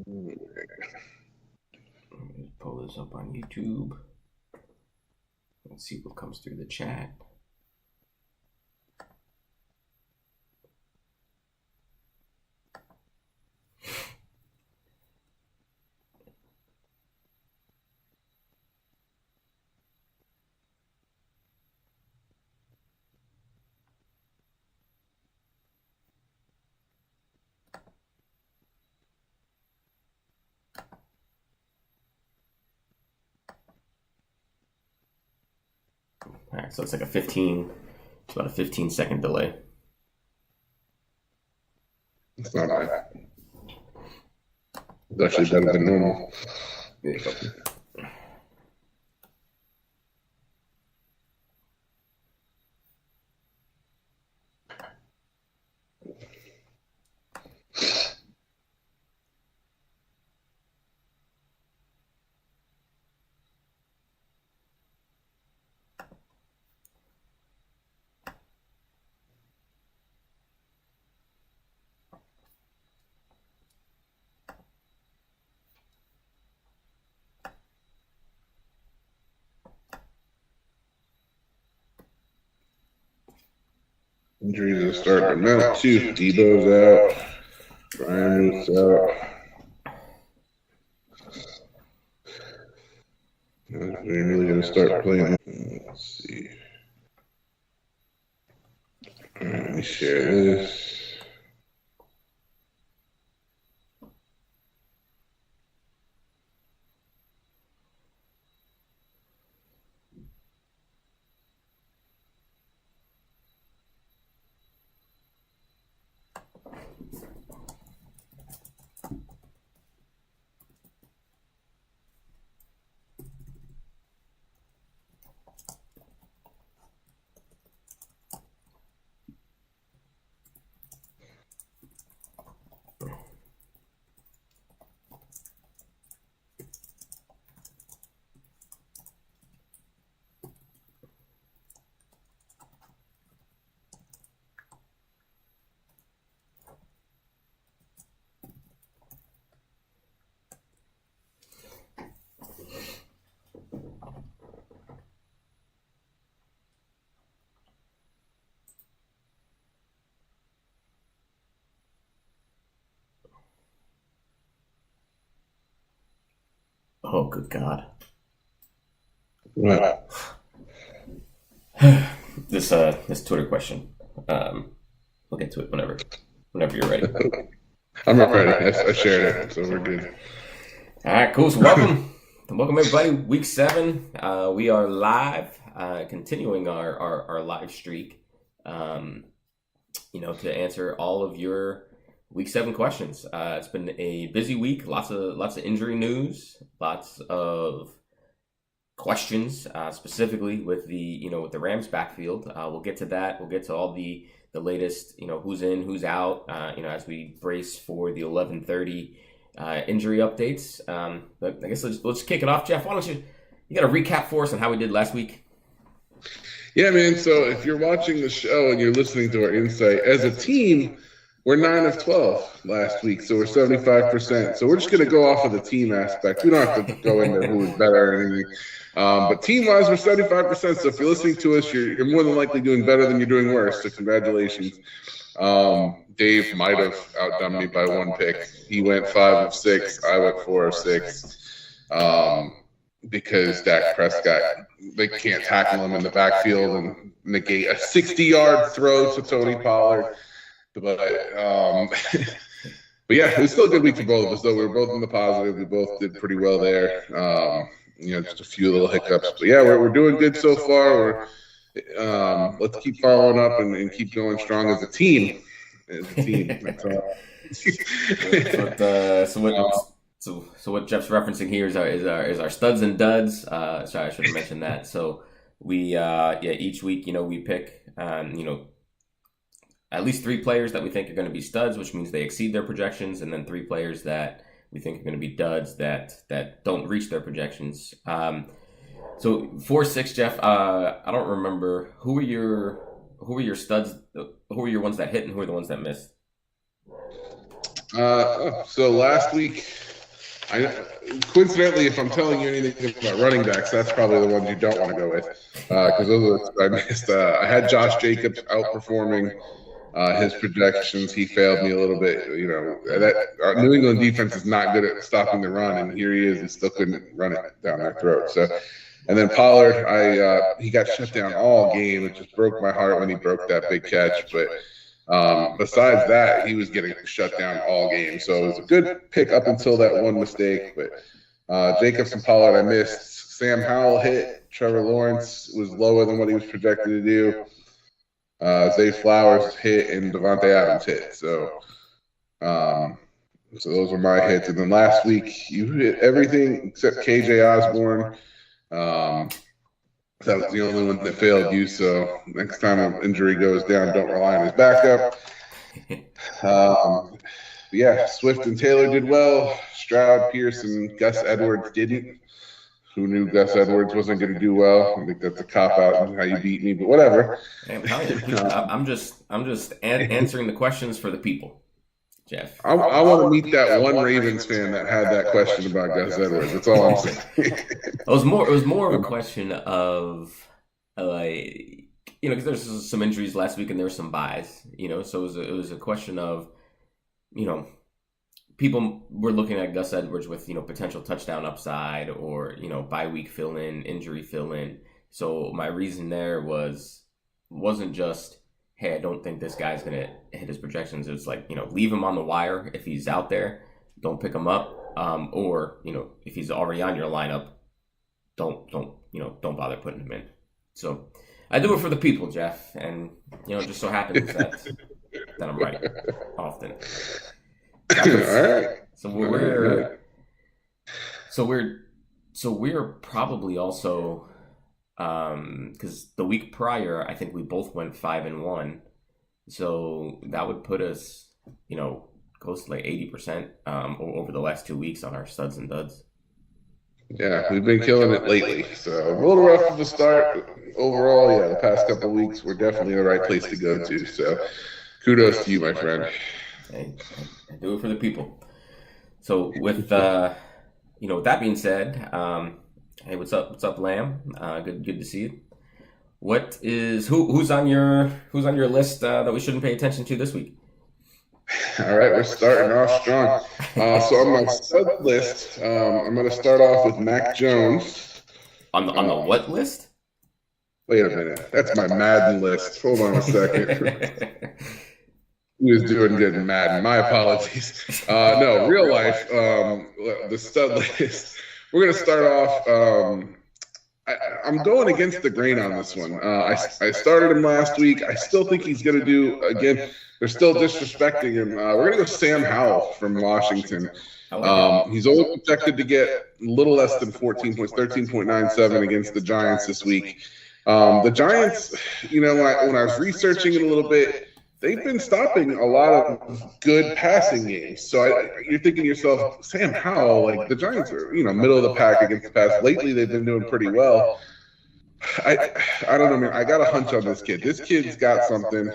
Let me pull this up on YouTube. Let's see what comes through the chat. All right, so it's like it's about a 15-second delay. It's not bad. It's actually better than normal. Injuries are starting to mount too. Debo's out. Brian's out. We're really going to start playing. Let's see. All right, let me share this. Oh, good God. What? This Twitter question. We'll get to it whenever you're ready. I'm not ready. I shared it, so we're good. All right, cool. So welcome everybody. Week 7. We are live, continuing our live streak. To answer all of your Week 7 questions. It's been a busy week. Lots of injury news. Lots of questions, specifically with the Rams backfield. We'll get to that. We'll get to all the latest, who's in, who's out. As we brace for the 11:30 injury updates. But I guess let's kick it off, Jeff. Why don't you got a recap for us on how we did last week? Yeah, man. So if you're watching the show and you're listening to our insight, as a team, we're 9 of 12 last week, so we're 75%. So we're just going to go off of the team aspect. We don't have to go into who's better or anything. But team-wise, we're 75%. So if you're listening to us, you're more than likely doing better than you're doing worse. So congratulations. Dave might have outdone me by 1 pick. He went 5 of 6. I went 4 of 6. Because Dak Prescott, they can't tackle him in the backfield and negate a 60-yard throw to Tony Pollard. But yeah, it was still a good week for both of us, though. We were both in the positive. We both did pretty well there. Just a few little hiccups. But yeah, we're doing good so far. Let's keep following up and keep going strong as a team. That's all. So what Jeff's referencing here is our studs and duds. Sorry, I should have mentioned that. So we each week we pick at least 3 players that we think are going to be studs, which means they exceed their projections, and then 3 players that we think are going to be duds that don't reach their projections. So 4-6, Jeff. I don't remember who are your studs. Who are your ones that hit, and who are the ones that missed? So last week Coincidentally, if I'm telling you anything about running backs, that's probably the ones you don't want to go with, because those are I missed. I had Josh Jacobs outperforming his projections. He failed me a little bit. That New England defense is not good at stopping the run, and here he is. He still couldn't run it down their throat. So, and then Pollard, he got shut down all game. It just broke my heart when he broke that big catch. But besides that, he was getting shut down all game. So it was a good pick up until that one mistake. But Jacobs and Pollard, I missed. Sam Howell hit. Trevor Lawrence was lower than what he was projected to do. Zay Flowers hit and Devontae Adams hit. So those are my hits. And then last week, you hit everything except KJ Osborne. That was the only one that failed you. So next time an injury goes down, don't rely on his backup. Swift and Taylor did well. Stroud, Pierce, and Gus Edwards didn't. Who knew Gus Edwards wasn't going to do well? I think that's a cop out on how you beat me, but whatever. I'm just answering the questions for the people, Jeff. I want to meet that one Ravens fan that had that question about Gus Edwards. That's all I'm saying. It was more of a question of because there's some injuries last week and there were some buys, so it was a question of, people were looking at Gus Edwards with, potential touchdown upside or, bye week fill in, injury fill in. So my reason there wasn't just, hey, I don't think this guy's going to hit his projections. It's like, leave him on the wire if he's out there. Don't pick him up. Or, if he's already on your lineup, don't bother putting him in. So I do it for the people, Jeff. And, it just so happens that I'm right often. All right. So we're probably also because the week prior I think we both went 5-1, so that would put us close to like 80% over the last 2 weeks on our studs and duds. Yeah, we've been killing it lately. So a little rough of a start overall. The past couple of weeks we're definitely the right place to go to. So kudos to you, my friend. Hey, I do it for the people. So with with that being said, hey, what's up, Lamb? Good to see you. Who's on your list that we shouldn't pay attention to this week? All right, we're starting off strong. So on my stud list, I'm going to start off with Mac Jones. On the what list? Wait a minute, that's my Madden list. Hold on a second. He was doing good in Madden. My apologies. No, real life, the stud list. We're going to start off. I'm going against the grain on this one. I started him last week. I still think he's going to do, again, they're still disrespecting him. We're going to go Sam Howell from Washington. He's only projected to get a little less than 14 points, 13.97 against the Giants this week. The Giants, when I was researching it a little bit, they've been stopping a lot of good passing games. So you're thinking to yourself, Sam Howell, like the Giants are, middle of the pack against the pass. Lately, they've been doing pretty well. I don't know, man. I got a hunch on this kid. This kid's got something.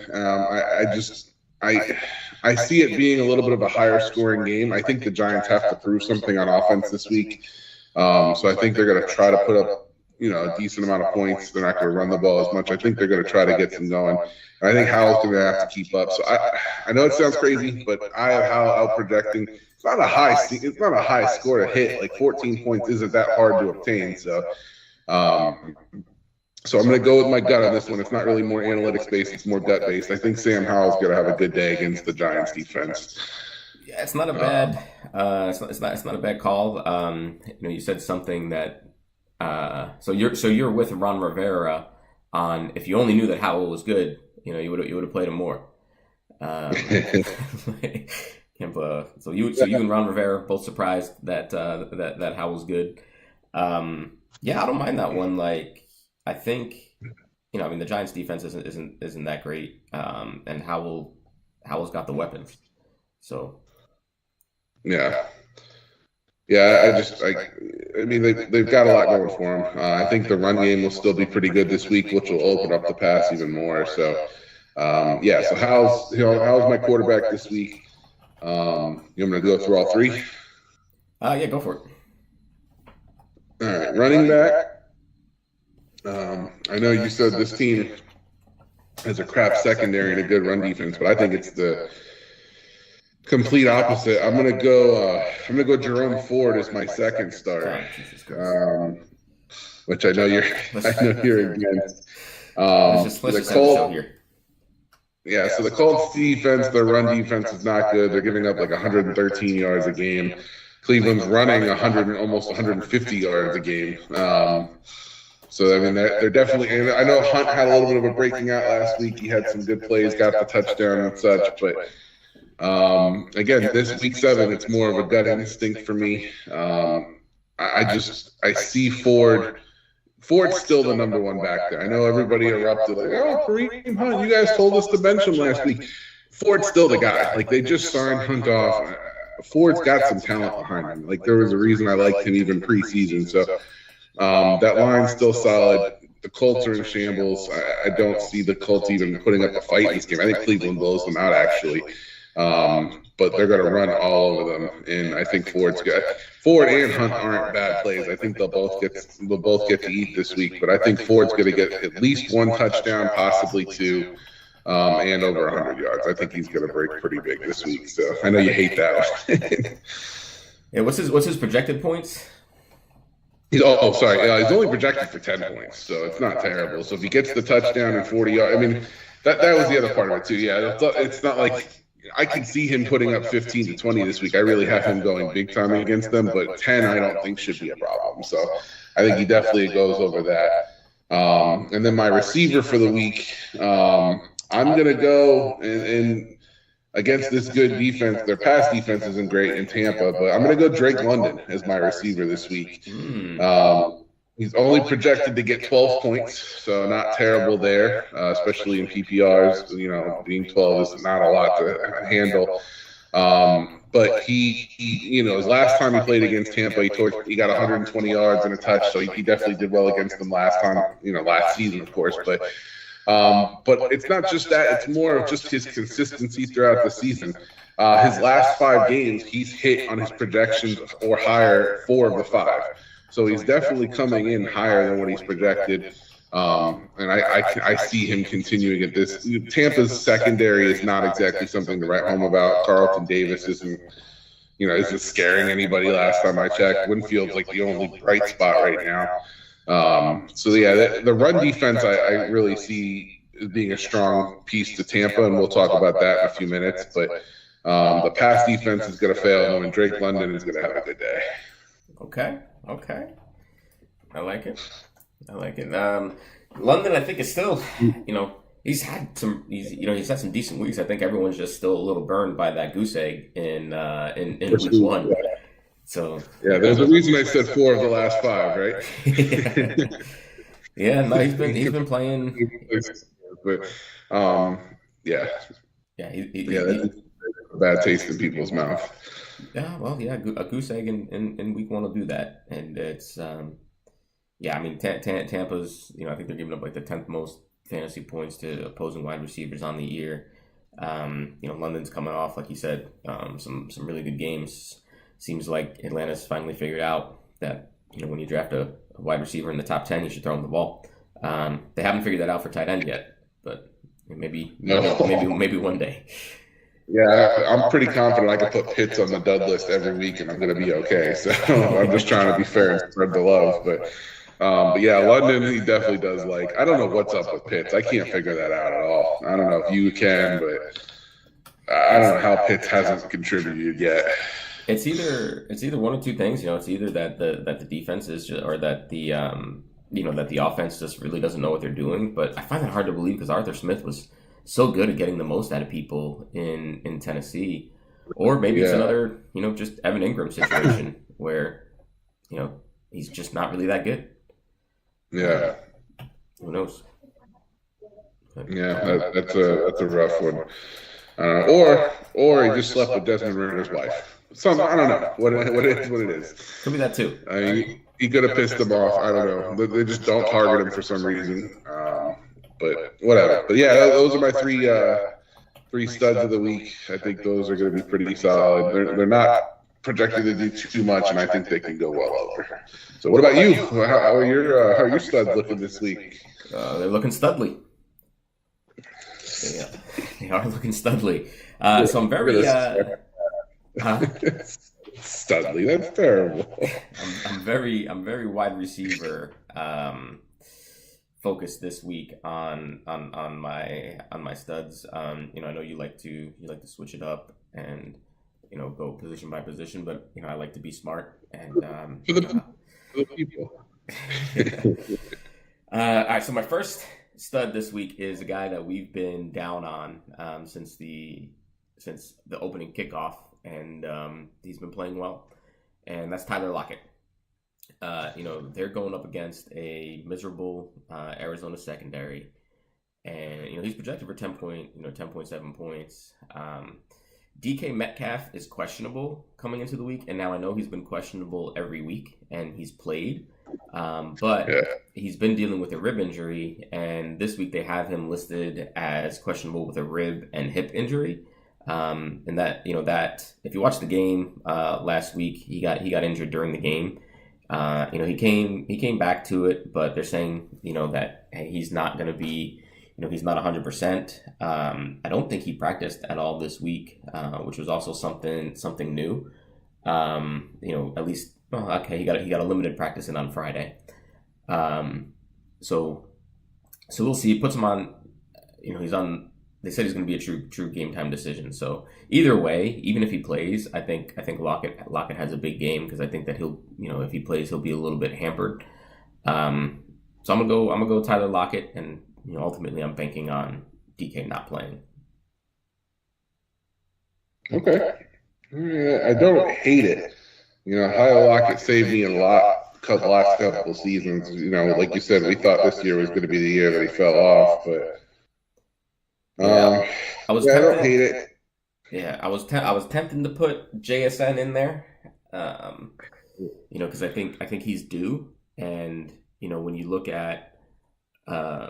I see it being a little bit of a higher scoring game. I think the Giants have to prove something on offense this week. So I think they're going to try to put up, a decent amount of points. They're not going to run the ball as much. I think they're going to try to get some going. And I think Howell's going to have to keep up. So I know it sounds crazy, but I have Howell out projecting. It's not a high score to hit. Like 14 points isn't that hard to obtain. So I'm going to go with my gut on this one. It's not really more analytics based; it's more gut based. I think Sam Howell's going to have a good day against the Giants defense. Yeah, it's not a bad. It's not a bad call. You said something that. So you're with Ron Rivera on. If you only knew that Howell was good, you would have played him more. So you and Ron Rivera both surprised that Howell's good. Yeah, I don't mind that one. Like, I think, the Giants defense isn't that great. And Howell's got the weapons. So. Yeah. Yeah, they've got a lot going for them. I think the run game will still be pretty good this week, which will open up the pass even more. So, so Howell's my quarterback this week. You want me to go through all three? Yeah, go for it. All right, running back. I know you said this team has a crap secondary and a good run defense, but I think it's the complete opposite. I'm gonna go Jerome Ford as my second start, which I know you're against. Let's just end the show here. Yeah, so the Colts defense, their run defense is not good. They're giving up like 113 yards a game. Cleveland's running almost 150 yards a game. So I mean, they're definitely. And I know Hunt had a little bit of a breaking out last week. He had some good plays, got the touchdown and such. But again, this week 7, it's more of a gut instinct for me. I see Ford. Ford's still the number 1 back there. I know everybody erupted like, oh, Kareem Hunt, you guys told us to bench him last week. Ford's still the guy. Like, they just signed Hunt off. Ford's got some talent behind him. Like, there was a reason I liked him even preseason. So that line's still solid. The Colts are in shambles. I don't see the Colts even putting up a fight in this game. I think Cleveland blows them out, actually. But they're going to run all over them, and I think Ford and Hunt aren't bad plays. I think they'll both get to eat this week, but I think Ford's going to get at least 1 touchdown, possibly 2, and over 100 yards. I think he's going to break pretty big this week. So I know you hate that. Yeah, what's his projected points? He's only projected for 10 points, so it's not terrible. So if he gets the touchdown and 40 yards, I mean, that was the other part of it too. Yeah, it's not like. I could see him putting up 15 to 20 this week. I really have him going big time against them, but 10 I don't think should be a problem. So I think he definitely goes over that. And then my receiver for the week, I'm going to go and against this good defense. Their pass defense isn't great in Tampa, but I'm going to go Drake London as my receiver this week. He's only projected to get 12 points, so not terrible there, especially in PPRs. You know, being 12 is not a lot to handle. But he his last time he played against Tampa, he got 120 yards and a touch, so he definitely did well against them last time. Last season, of course. But it's not just that; it's more of just his consistency throughout the season. His last 5 games, he's hit on his projections or higher 4 of the 5. So he's definitely coming in higher than what he's projected. And I see him continuing at this. Tampa's secondary is not exactly something to write home about. Carlton Davis isn't scaring anybody last time I checked. Winfield's like the only bright spot right now. The run defense I really see as being a strong piece to Tampa, and we'll talk about that in a few minutes. But the pass defense is going to fail him, and Drake London is going to have a good day. Okay. I like it. London, I think, is still, he's had some decent weeks. I think everyone's just still a little burned by that goose egg in week 1. So there's a reason I said 4 of the last 5, right? Yeah, no, he's been playing. But that's a bad taste in people's mouth. Yeah, well, a goose egg in week 1 will do that, and it's Tampa's, I think they're giving up like the 10th most fantasy points to opposing wide receivers on the year. London's coming off, like you said, some really good games. Seems like Atlanta's finally figured out that when you draft a wide receiver in the top 10, you should throw him the ball. They haven't figured that out for tight end yet, but maybe one day. Yeah, I'm pretty confident I can put Pitts on the dud list every week and I'm going to be okay. So I'm just trying to be fair and spread the love. But London, he definitely does like. I don't know what's up with Pitts. I can't figure that out at all. I don't know if you can, but I don't know how Pitts hasn't contributed yet. It's either one of two things. It's either that the defense is just, or that the that the offense just really doesn't know what they're doing. But I find that hard to believe because Arthur Smith was so good at getting the most out of people in Tennessee. Or maybe it's another, just Evan Ingram situation where, he's just not really that good. Yeah. Who knows? Yeah, that's a rough one. Or he just slept with Desmond Ritter's wife. I don't know what it is. Could be that too. He could have pissed them off. I don't know. They just don't target him for some reason. But whatever. But yeah, those are my three studs of the week. I think those are going to be pretty solid. They're not projected to do too much, and I think they can go well over. So, what about you? How are your studs looking this week? They're looking studly. Yeah, they are looking studly. So I'm very Studley. That's terrible. I'm very wide receiver focused this week on my studs. I know you like to switch it up and go position by position, but I like to be smart and For the people. All right, so my first stud this week is a guy that we've been down on since the opening kickoff, and he's been playing well, and that's Tyler Lockett. They're going up against a miserable Arizona secondary, and he's projected for 10.7 points. DK Metcalf is questionable coming into the week, and now I know he's been questionable every week, and he's played, but he's been dealing with a rib injury, and this week they have him listed as questionable with a rib and hip injury. And that if you watched the game last week, he got injured during the game. He came back to it, but they're saying that he's not going to be he's not 100%. I don't think he practiced at all this week, which was also something new. At least he got a limited practice in on Friday. So we'll see. He puts him on. He's on. They said he's going to be a true game time decision. So either way, even if he plays, I think Lockett has a big game, because I think that he'll if he plays, he'll be a little bit hampered. So I'm gonna go Tyler Lockett, and ultimately I'm banking on DK not playing. Okay, I don't hate it. Tyler Lockett saved me a lot the last couple seasons. Like you said, we thought this year was going to be the year that he fell off, but. I don't hate it. Yeah, I was tempted to put JSN in there, because I think he's due, and when you look at, how,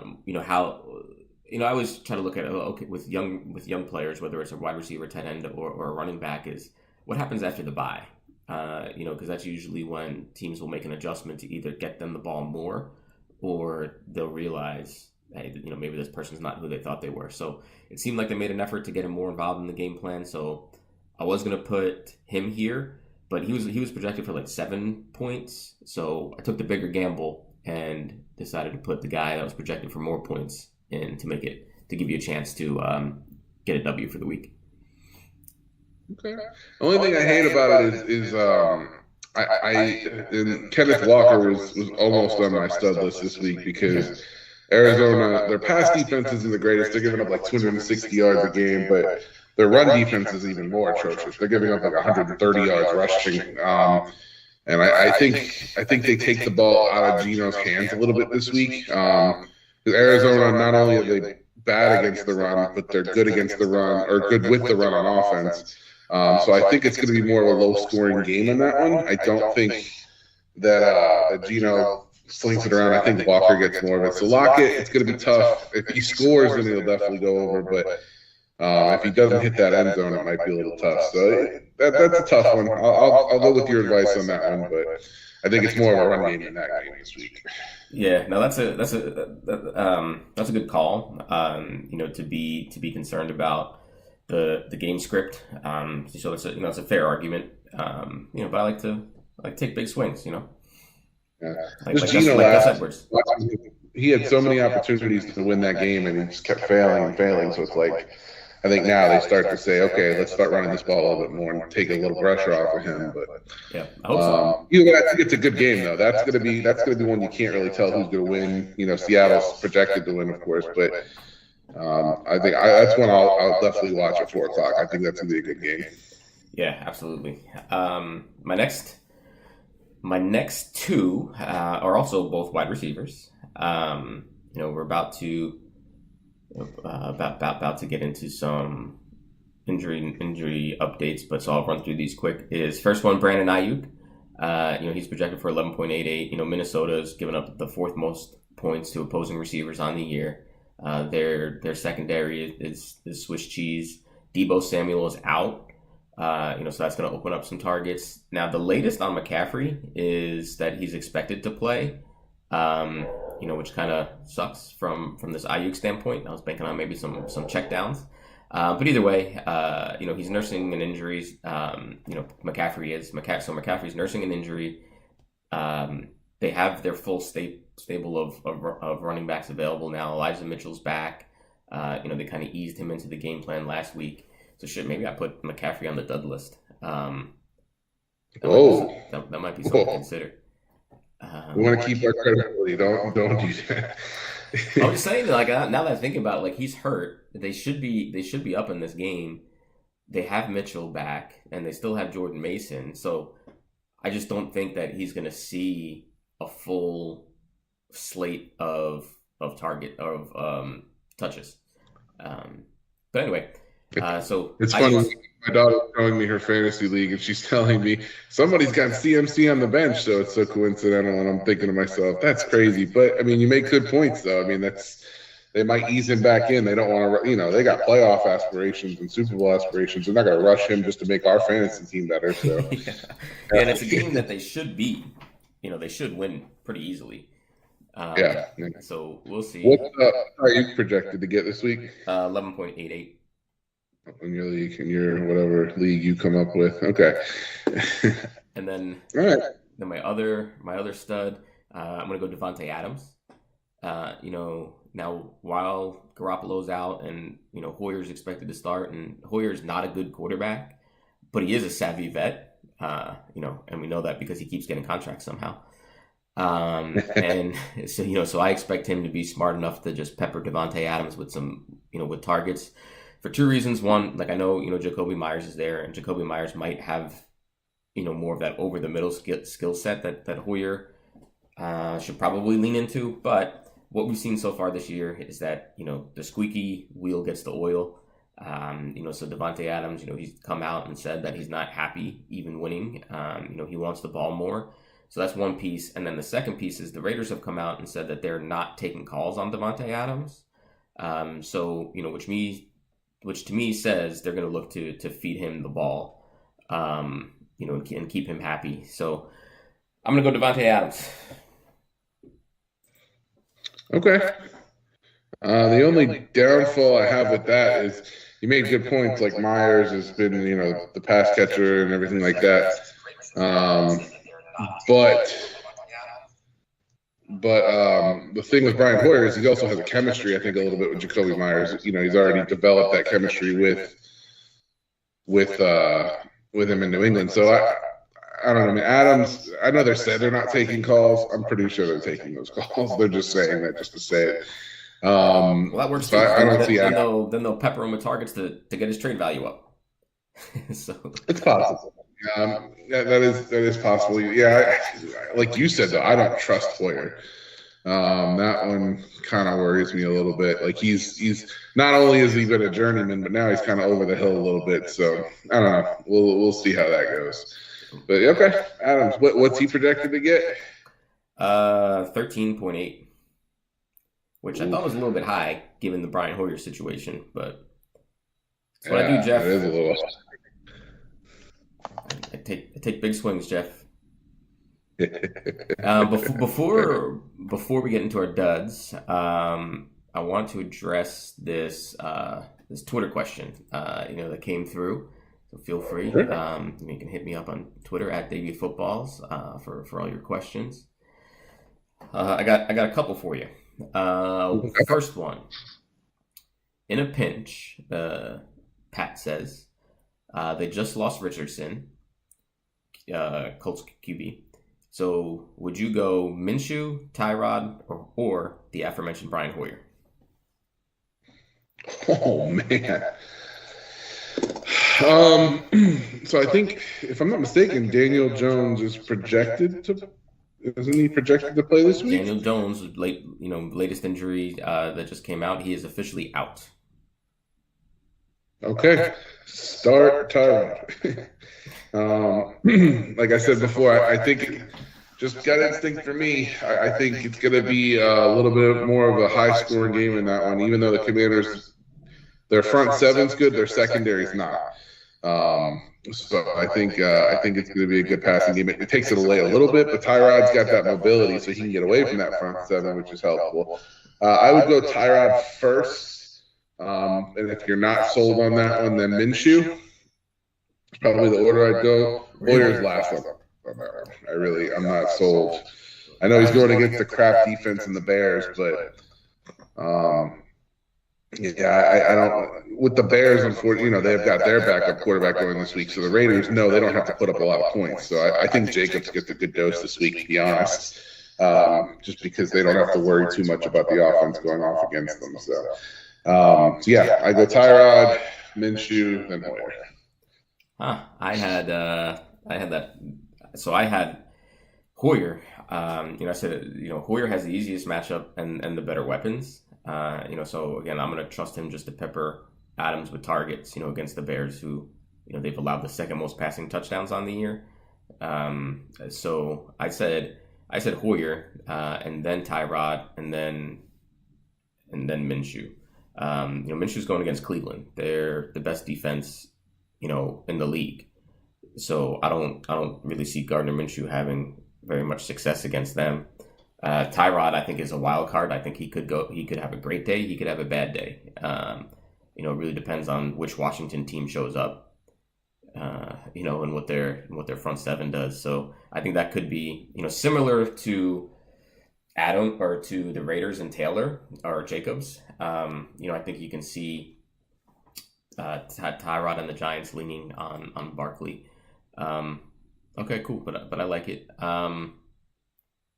I always try to look at with young players, whether it's a wide receiver, tight end, or a running back, is what happens after the bye, because that's usually when teams will make an adjustment to either get them the ball more, or they'll realize, hey, maybe this person's not who they thought they were. So it seemed like they made an effort to get him more involved in the game plan. So I was going to put him here, but he was projected for like 7 points. So I took the bigger gamble and decided to put the guy that was projected for more points in to give you a chance to get a W for the week. Okay. The only thing I hate about it is Kenneth Walker was almost on my stud list this week, because Arizona, their pass defense isn't the greatest. They're giving up like 260 yards a game, but their run defense is even more atrocious. They're giving up like 130 yards rushing. And I think they take the ball out of Geno's hands a little bit this week. Because Arizona, not only are they bad against the run, but they're good against the run, or good with the run on offense. So I think it's going to be more of a low-scoring game in that one. I don't think that Geno slings it around. I think Walker gets more of it. So Lockett, it's going to be tough. If he scores, then he'll definitely go over. But if he doesn't hit that end zone, it might be a little tough. So that's a tough one. I'll go with your advice on that one, but I think it's more of a run game in that game this week. Yeah, no, that's a good call. To be concerned about the game script. So that's a fair argument. But I like to take big swings. Yeah. Like Gus Edwards. He had so many opportunities to win that game, and he just kept failing and failing. So it's like, I think now they start to say, okay, let's start running this ball a little bit more and take a little pressure off of him. But yeah, I hope so. I think it's a good game though. That's gonna be one you can't really tell who's gonna win. Seattle's projected to win, of course, but I think that's one I'll definitely watch at 4:00. I think that's gonna be a good game. Yeah, absolutely. My next two are also both wide receivers. We're about to get into some injury updates, but so I'll run through these quick. Is first one Brandon Ayuk. He's projected for 11.88. Minnesota's given up the fourth most points to opposing receivers on the year. Their secondary is Swiss cheese. Deebo Samuel is out. So that's going to open up some targets. Now, the latest on McCaffrey is that he's expected to play, which kind of sucks from this Ayuk standpoint. I was banking on maybe some checkdowns. But either way, he's nursing an injury. McCaffrey is. So McCaffrey's nursing an injury. They have their full stable of running backs available now. Elijah Mitchell's back. They kind of eased him into the game plan last week. So maybe I put McCaffrey on the dud list. That might be something to consider. We want to keep our credibility. Don't do that. I'm just saying, now that I think about it, he's hurt. They should be up in this game. They have Mitchell back, and they still have Jordan Mason. So I just don't think that he's going to see a full slate of touches. But anyway. So it's funny. My daughter's showing me her fantasy league, and she's telling me somebody's got CMC on the bench, so it's so coincidental. And I'm thinking to myself, that's crazy. But I mean, you make good points, though. I mean, they might ease him back in. They don't want to, they got playoff aspirations and Super Bowl aspirations. They're not going to rush him just to make our fantasy team better. So, And it's a game that they should beat. They should win pretty easily. So we'll see. What are you projected to get this week? 11.88. In your league, in your whatever league you come up with. Okay. And then, all right. Then my other stud, I'm going to go Devontae Adams. Now while Garoppolo's out and, Hoyer's expected to start, and Hoyer's not a good quarterback, but he is a savvy vet, and we know that because he keeps getting contracts somehow. And so I expect him to be smart enough to just pepper Devontae Adams with some, with targets. For two reasons. One, I know, Jacoby Myers is there, and Jacoby Myers might have, more of that over the middle skill set that Hoyer should probably lean into. But what we've seen so far this year is that, the squeaky wheel gets the oil. So Devontae Adams, he's come out and said that he's not happy even winning. He wants the ball more. So that's one piece. And then the second piece is the Raiders have come out and said that they're not taking calls on Devontae Adams. Which to me says they're going to look to feed him the ball, and keep him happy. So I'm going to go Devontae Adams. Okay. The only downfall I have with that is you made good points. Like Myers has been, the pass catcher and everything like that. But the thing with Brian Hoyer is he also has a chemistry, I think, a little bit with Jacoby Myers. He's already developed that chemistry with him in New England. So I don't know. I mean, Adams, I know they're not taking calls. I'm pretty sure they're taking those calls. They're just saying that just to say it. Well, that works. So I don't see Adams. Then they'll pepper him with targets to get his trade value up. So it's possible. That is possible. Yeah, like you said, though, I don't trust Hoyer. That one kind of worries me a little bit. Like he's not only has he been a journeyman, but now he's kind of over the hill a little bit. So I don't know. We'll see how that goes. But okay, Adams, what's he projected to get? 13.8, which I thought was a little bit high given the Brian Hoyer situation, but that's what I do, Jeff. It is a little. I take big swings, Jeff. Before we get into our duds, I want to address this Twitter question that came through. So feel free. You can hit me up on Twitter at DavyFootballs for all your questions. I got a couple for you. First one. In a pinch, Pat says, they just lost Richardson, Colts QB. So would you go Minshew, Tyrod, or the aforementioned Brian Hoyer? Oh, man. So I think, if I'm not mistaken, Daniel Jones is projected to. Isn't he projected to play this week? Daniel Jones, latest injury that just came out. He is officially out. Okay, start Tyrod. Like I said before, I think just gut instinct for me. I think it's going to be a little bit more of a high-scoring game in that one. Even though the Commanders, their front seven's good, their secondary's not. So I think it's going to be a good passing game. It takes it away a little bit, but Tyrod's got that mobility, so he can get away from that front seven, which is helpful. I would go Tyrod first, and if you're not sold on that one, then Minshew. Probably the order I'd go. Hoyer's last on that one. I'm not sold. I know he's going against the crap defense in the Bears, but yeah, I don't. With the Bears, unfortunately, they've got their backup quarterback going this week, so the Raiders know they don't have to put up a lot of points. So I think Jacobs gets a good dose this week, to be honest, just because they don't have to worry too much about the offense going off against them. So yeah, I go Tyrod, Minshew, then Hoyer. I had that. So I had Hoyer. I said, Hoyer has the easiest matchup and the better weapons. So again, I'm going to trust him just to pepper Adams with targets, against the Bears, who, they've allowed the second most passing touchdowns on the year. So I said Hoyer, and then Tyrod, and then Minshew. Minshew's going against Cleveland. They're the best defense, in the league. So I don't really see Gardner Minshew having very much success against them. Tyrod, I think, is a wild card. I think he could have a great day. He could have a bad day. It really depends on which Washington team shows up, and what their front seven does. So I think that could be, similar to Adam or to the Raiders and Taylor or Jacobs. I think you can see Tyrod and the Giants leaning on Barkley. Okay, cool, but I like it.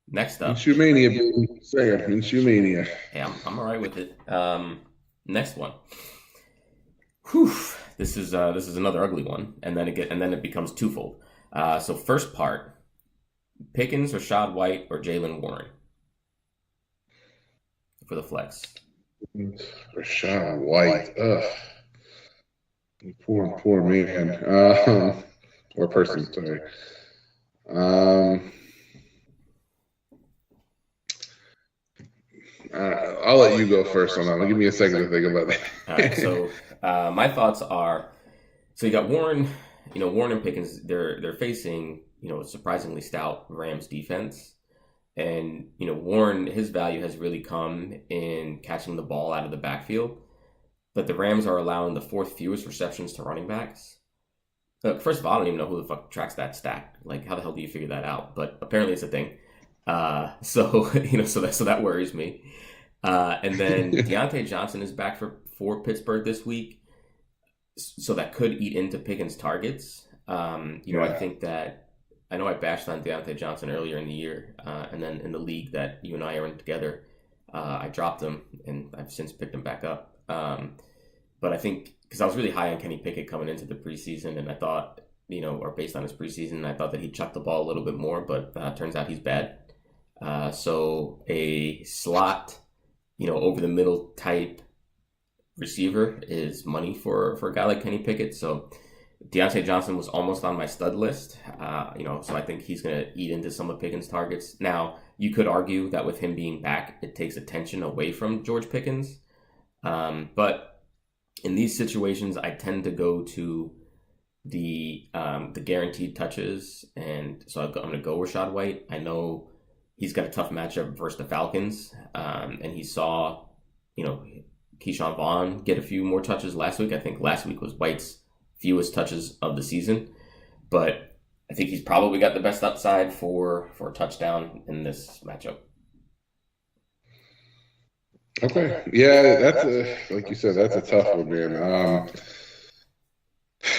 Next up, Minshew mania, baby. Say it, Minshew mania. Hey, I'm all right with it. Next one. Whew. This is another ugly one, and then it becomes twofold. So first part, Pickens, Rachaad White, or Jaylen Warren for the flex. Rachaad White. Ugh. Poor man. Or person, sorry. I'll let you go first on that one. Give me a second to think about that. All right, so my thoughts are, so you got Warren, Warren and Pickens, they're facing, a surprisingly stout Rams defense. And, Warren, his value has really come in catching the ball out of the backfield. But the Rams are allowing the fourth fewest receptions to running backs. First of all, I don't even know who the fuck tracks that stat. Like, how the hell do you figure that out? But apparently it's a thing. So that worries me. And then Deontay Johnson is back for Pittsburgh this week. So that could eat into Pickens' targets. I think that, I know I bashed on Deontay Johnson earlier in the year. And then in the league that you and I are in together, I dropped him and I've since picked him back up. But I think, because I was really high on Kenny Pickett coming into the preseason, and I thought, or based on his preseason, I thought that he'd chuck the ball a little bit more, but turns out he's bad. So a slot, over the middle type receiver is money for a guy like Kenny Pickett. So Deontay Johnson was almost on my stud list, so I think he's going to eat into some of Pickens' targets. Now, you could argue that with him being back, it takes attention away from George Pickens. But in these situations, I tend to go to the guaranteed touches, and so I'm going to go Rachaad White. I know he's got a tough matchup versus the Falcons, and he saw, Keyshawn Vaughn get a few more touches last week. I think last week was White's fewest touches of the season, but I think he's probably got the best upside for a touchdown in this matchup. Okay. Yeah, like you said, that's a tough one, man.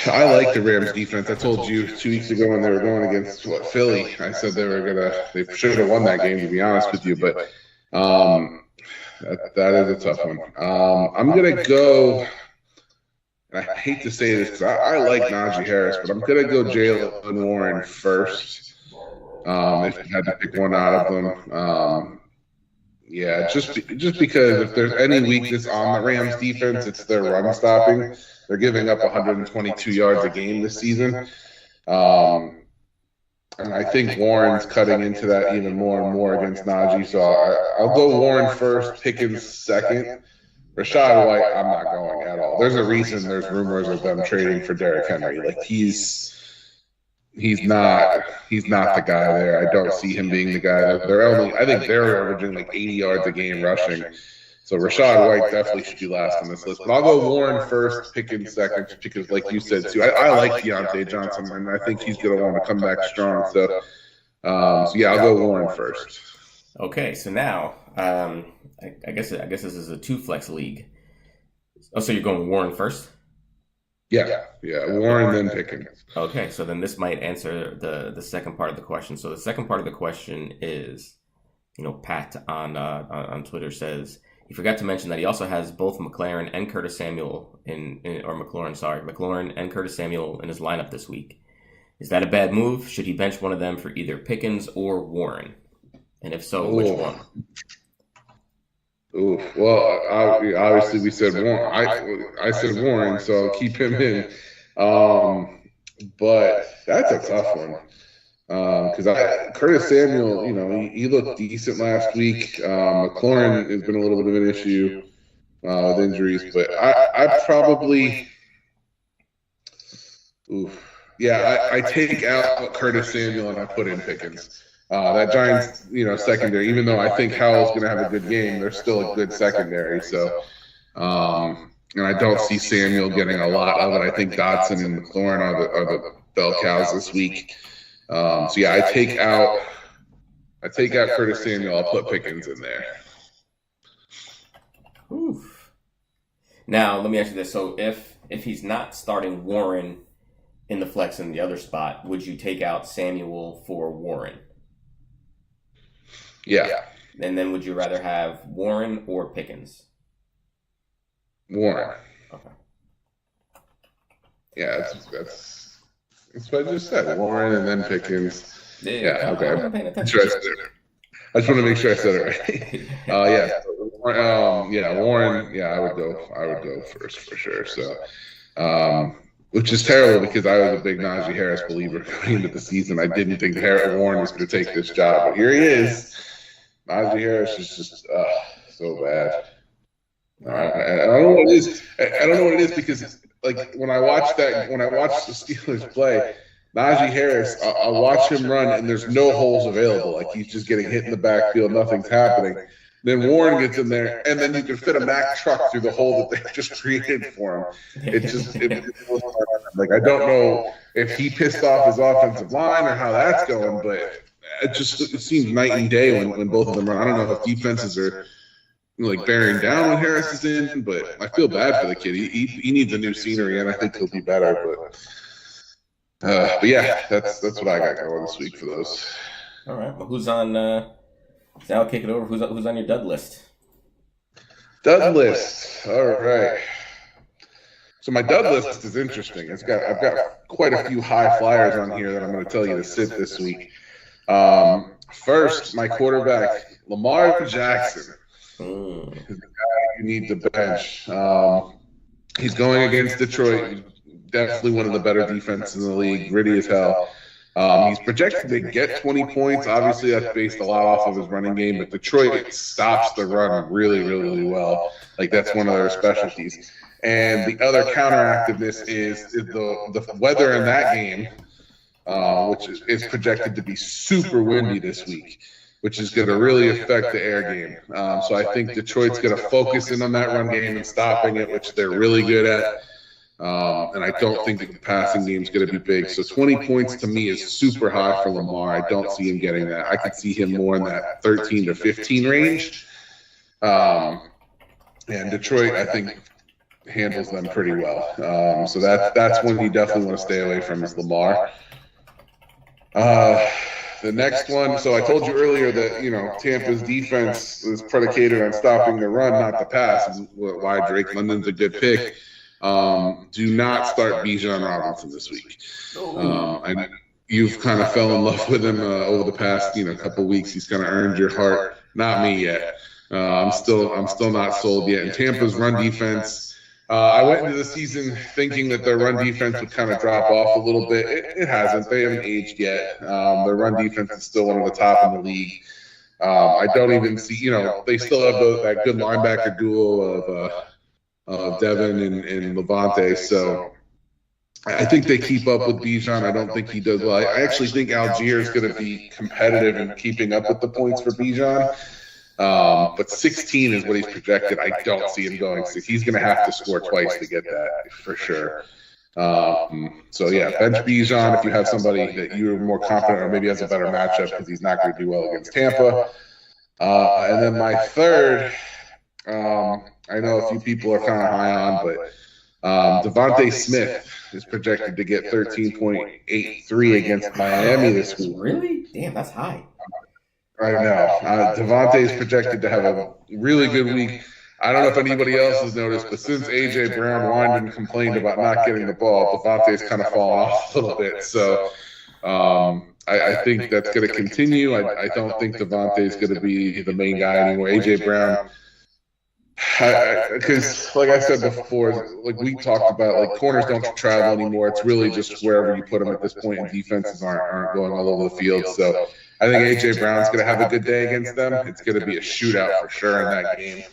I like the Rams defense. I told you 2 weeks ago when they were going against Philly, I said they should have won that game, to be honest with you, but that is a tough one. I'm gonna go. I hate to say this because I like Najee Harris, but I'm gonna go Jaylen Warren first. If you had to pick one out of them. Yeah, just because if there's any weakness on the Rams defense, it's their run stopping. They're giving up 122 yards a game this season. And I think Warren's cutting into that even more and more against Najee. So I'll go Warren first, Pickens second. Rachaad White, I'm not going at all. There's a reason there's rumors of them trading for Derrick Henry. Like he's not the guy there. I don't see him being the guy. I think they're averaging like 80 yards a game rushing. So Rachaad White definitely should be last on this list. But I'll go Warren first, Pickens second, because like you said too, I like Deontay Johnson, and I think he's going to want to come back strong. So yeah, I'll go Warren first. Okay, so now I guess this is a 2-flex league. Oh, so you're going Warren first? Yeah, Warren then Pickens. Okay, so then this might answer the second part of the question. So the second part of the question is, Pat on Twitter says he forgot to mention that he also has both McLaurin and Curtis Samuel McLaurin and Curtis Samuel in his lineup this week. Is that a bad move? Should he bench one of them for either Pickens or Warren? And if so, which one? Ooh, well, obviously we said Warren. I said Warren, so I'll keep him in. But that's a tough one because Curtis Samuel, he looked decent last week. McLaurin has been a little bit of an issue with injuries, but I probably, I take out Curtis Samuel and I put in Pickens. That Giants, secondary, even though I think Howell's going to have a good game, they're still a good secondary. So, and I don't see Samuel getting a lot of it. I think Dotson and McLaurin are the bell cows this week. So yeah, I take out Curtis Samuel. I'll put Pickens in there. Oof. Now let me ask you this: so if he's not starting Warren in the flex in the other spot, would you take out Samuel for Warren? Yeah. And then would you rather have Warren or Pickens? Warren. Okay. Yeah, that's what I just said. Warren and then Pickens. Yeah, okay. I just want to make sure I said it right. Warren. Yeah, I would go first for sure. So, which is terrible because I was a big Najee Harris believer going into the season. I didn't think Warren was going to take this job, but here he is. Najee Harris is just so bad. I don't know what it is. I don't know what it is because, like, when I watch the Steelers play, Najee Harris, I'll watch him run and there's no holes available. Like he's just getting hit in the backfield, nothing's happening. Then Warren gets in there, and then you can fit a Mack truck through the hole that they just created for him. Like I don't know if he pissed off his offensive line or how that's going, but it seems night and day when both of them run. I don't know if defenses are bearing down when Harris is in, but I feel bad for the kid. He needs a new scenery, and I think he'll be better. But yeah, that's what I got going this week for those. All right. Well, who's on? Now I'll kick it over. Who's on your dud list? Dud list. All right. So my dud list is interesting. I've got quite a few high flyers on here that I'm going to tell you to sit this week. First, my quarterback, Lamar Jackson, is the guy you need to bench. He's going against Detroit, definitely one of the better defenses in the league, gritty as hell. He's projected to get 20 points. Obviously, that's based a lot off of his running game, but Detroit stops the run really, really, really well. Like, that's one of their specialties. And the other counteractiveness is the weather in that game, which is projected to be super windy this week, which is going to really affect the air game. So I think Detroit's going to focus in on that run game and stopping it, which they're really good at. And I don't think the passing game is going to be big. So 20 points to me is super high for Lamar. I don't see him getting that. I could see him more in that 13 to 15 range. And Detroit, I think, handles them pretty well. So that's one you definitely want to stay away from is Lamar. The next one, so I told you earlier that, Tampa's defense is predicated on stopping the run, not the pass. Why Drake London's a good pick. Do not start Bijan Robinson this week. You've kind of fell in love with him over the past, couple of weeks. He's kind of earned your heart. Not me yet. I'm still not sold yet. And Tampa's run defense, I went into the season thinking that their run defense would kind of drop off a little bit. It hasn't. They haven't aged yet. Their run defense is still one of the top in the league. I don't even see, they still have that good linebacker duo of Devin and Levante. So I think they keep up with Bijan. I don't think he does well. I actually think Algier is going to be competitive in keeping up with the points for Bijan. But 16 is what he's projected. I don't see him going 6. He's going to have to score twice to get that for sure. So yeah, bench Bijan if you have somebody that you're more confident or maybe has a better matchup because he's not going to do well against Tampa. And then my third, I know a few people are kind of high on, but Devontae Smith is projected to get 13.83 against Miami this week. Really? Damn, that's high. I know. Devontae is projected to have a really good week. I don't know if anybody else has noticed, but since A.J. Brown whined and complained about not getting the ball, Devontae's kind of fallen off a little bit. So I think that's going to continue. I don't think Devontae's going to be the main guy anymore. A.J. Brown, because like I said before, like we talked about, like corners don't travel anymore. It's really just wherever you put them at this point, and defenses aren't going all over the field. So I think A.J. Brown's going to have a good day against them. It's going to be a shootout for sure in that game.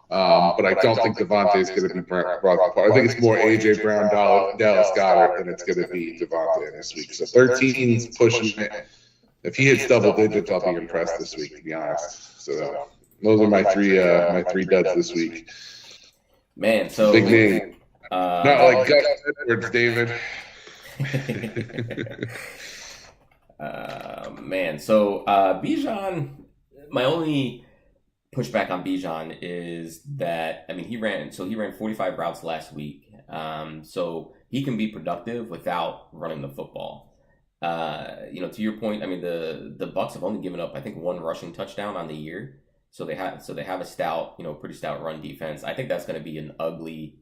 But I don't think Devontae's going to be brought apart. I think it's more A.J. Brown, Dallas Goedert than it's going to be Devontae this week. So 13's pushing it. If he hits double digits, I'll be impressed this week, to be honest. So those are my three duds this week. Man, so big name. Not like Gus Edwards, David. Man, so Bijan, my only pushback on Bijan is that, I mean, he ran 45 routes last week. So he can be productive without running the football. To your point, I mean, the Bucs have only given up, I think, 1 rushing touchdown on the year. So they have a stout, pretty stout run defense. I think that's going to be an ugly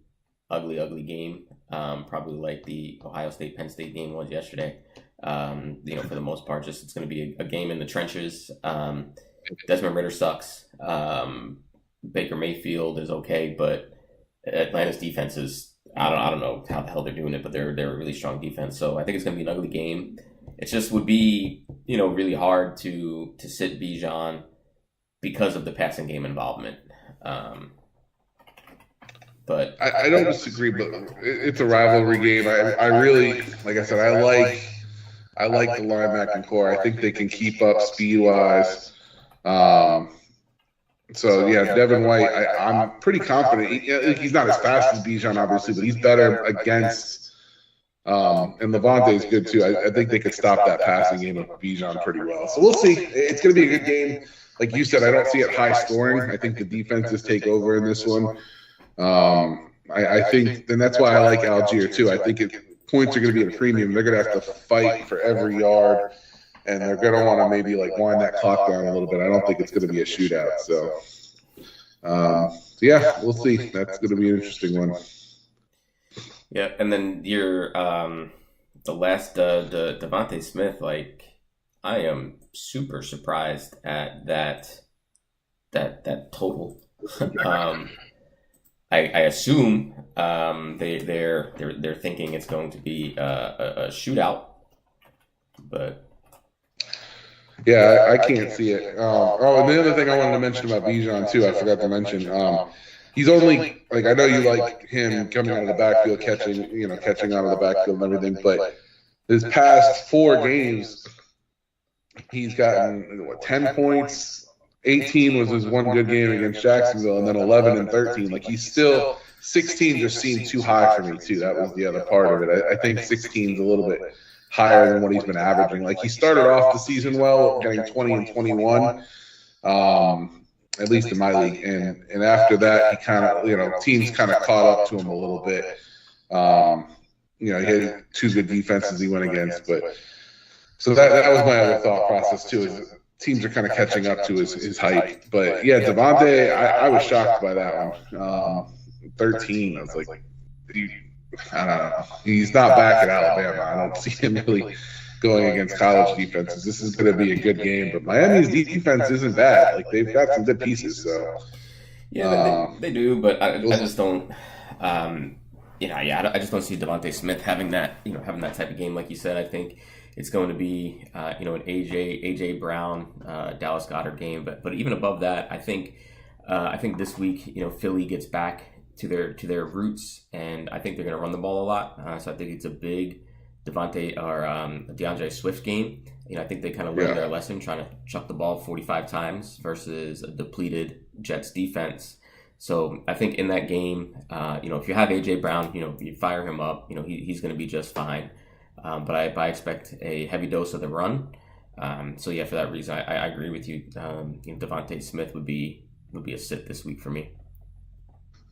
game. Probably like the Ohio State Penn State game was yesterday. For the most part, just it's going to be a game in the trenches. Desmond Ridder sucks. Baker Mayfield is okay, but Atlanta's defense is, I don't know how the hell they're doing it, but they're a really strong defense. So I think it's going to be an ugly game. It just would be, really hard to sit Bijan because of the passing game involvement. But I don't disagree, but it's a rivalry game. I really, like I said, I like the linebacking core. I think they can keep up speed wise. So yeah, Devin White, I'm pretty confident. He's not as fast as Bijan, obviously, but he's better against. And Levante is good too. I think they could stop that passing game of Bijan pretty well. So we'll see. It's going to be a good game. Like you said, I don't see it high scoring. I think the defenses take over in this one. I think, and that's why I like Algier too. I think points are going to be at a premium. They're going to have to fight for every yard. And they're going to want to maybe like wind that clock down a little bit. I don't think it's going to be a shootout. So yeah, we'll see. That's going to be an interesting one. Yeah, and then your the last Devontae Smith, like I am super surprised at that total. I assume they're thinking it's going to be a shootout, but. Yeah, I can't see it. And the other thing I wanted to mention about Bijan too, I forgot to mention. He's only like, I know you like him coming out of the backfield, catching out of the backfield and everything, but his past 4 games, he's gotten 10 points. 18 was his one good game against Jacksonville, and then 11 and 13. Like he's still 16 just seemed too high for me too. That was the other part of it. I think 16 is a little bit higher than what he's been averaging. Like he started off the season well, getting 20 and 21, at least in my league. And after that, he kind of, teams kind of caught up to him a little bit. He had 2 good defenses he went against. But so that was my other thought process too, is teams are kind of catching up to his hype. But yeah, Devontae, I was shocked by that one. 13, I was like, I don't know. He's not back at Alabama. I don't see him really going against college defenses. This is going to be a good game, but Miami's defense isn't bad. Like they've got some good pieces. So yeah, they do, but I just don't. I just don't see Devontae Smith having that type of game like you said. I think it's going to be an AJ Brown, Dallas Goedert game, but even above that, I think this week Philly gets back to their roots, and I think they're going to run the ball a lot. So I think it's a big DeAndre Swift game. I think they kind of learned their lesson trying to chuck the ball 45 times versus a depleted Jets defense. So I think in that game, if you have AJ Brown, you fire him up, he's going to be just fine. But I expect a heavy dose of the run. So yeah, for that reason, I agree with you. Devontae Smith would be a sit this week for me.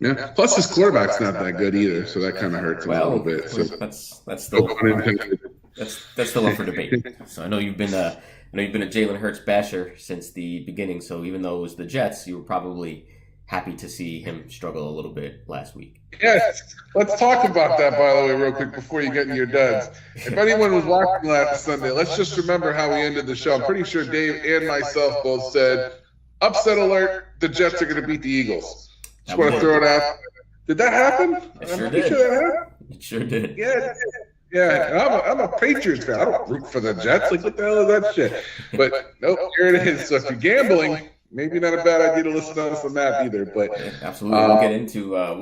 Yeah. Plus, his quarterback's not that good either, so that kind of hurts a little bit. So that's still that's still up for debate. So I know you've been a Jalen Hurts basher since the beginning. So even though it was the Jets, you were probably happy to see him struggle a little bit last week. Yes. Let's talk about that, by the way, real quick before you get into your duds. If anyone was watching last Sunday, let's just remember how we ended the show. I'm pretty sure Dave and myself both said, upset alert, the Jets are going to beat the Eagles. Just want to throw it out. Did that happen? It sure did. Sure that happened? It sure did. Yeah. Yeah, I'm a Patriots fan. I don't root for the Jets. Like, what the hell is that shit? But nope, here it is. So if you're gambling, maybe not a bad idea to listen to us on that either. But yeah, absolutely,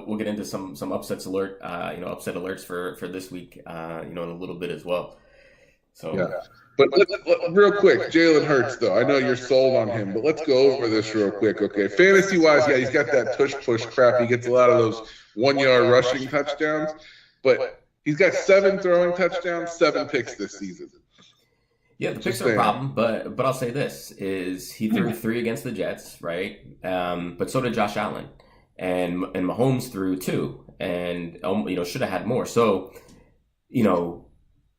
we'll get into some upsets alert, upset alerts for this week, in a little bit as well. So yeah. But real quick, Jalen Hurts, though. I know you're sold on him, but let's go over this real quick, okay? Fantasy-wise, yeah, he's got that tush-push crap. He gets a lot of those 1-yard rushing touchdowns. But he's got 7 throwing touchdowns, 7 picks this season. Yeah, the picks are a problem, but I'll say this, is he threw 3 against the Jets, right? But so did Josh Allen. And Mahomes threw 2 and, should have had more. So,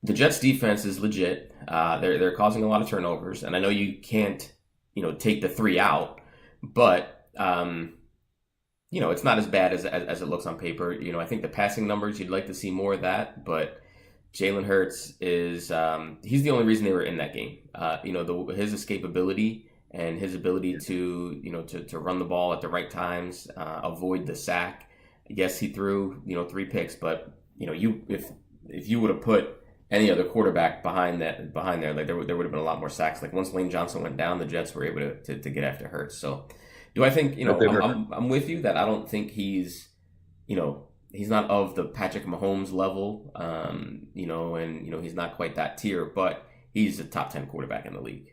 the Jets defense is legit. They're causing a lot of turnovers, and I know you can't, take the 3 out, but it's not as bad as it looks on paper. I think the passing numbers, you'd like to see more of that, but Jalen Hurts is he's the only reason they were in that game. His escapability and his ability to to run the ball at the right times, avoid the sack. Yes, he threw 3 picks, but if you would have put any other quarterback behind there, like there would have been a lot more sacks. Like once Lane Johnson went down, the Jets were able to get after Hurts. So, do I think I'm with you that I don't think he's he's not of the Patrick Mahomes level, and he's not quite that tier, but he's a top 10 quarterback in the league.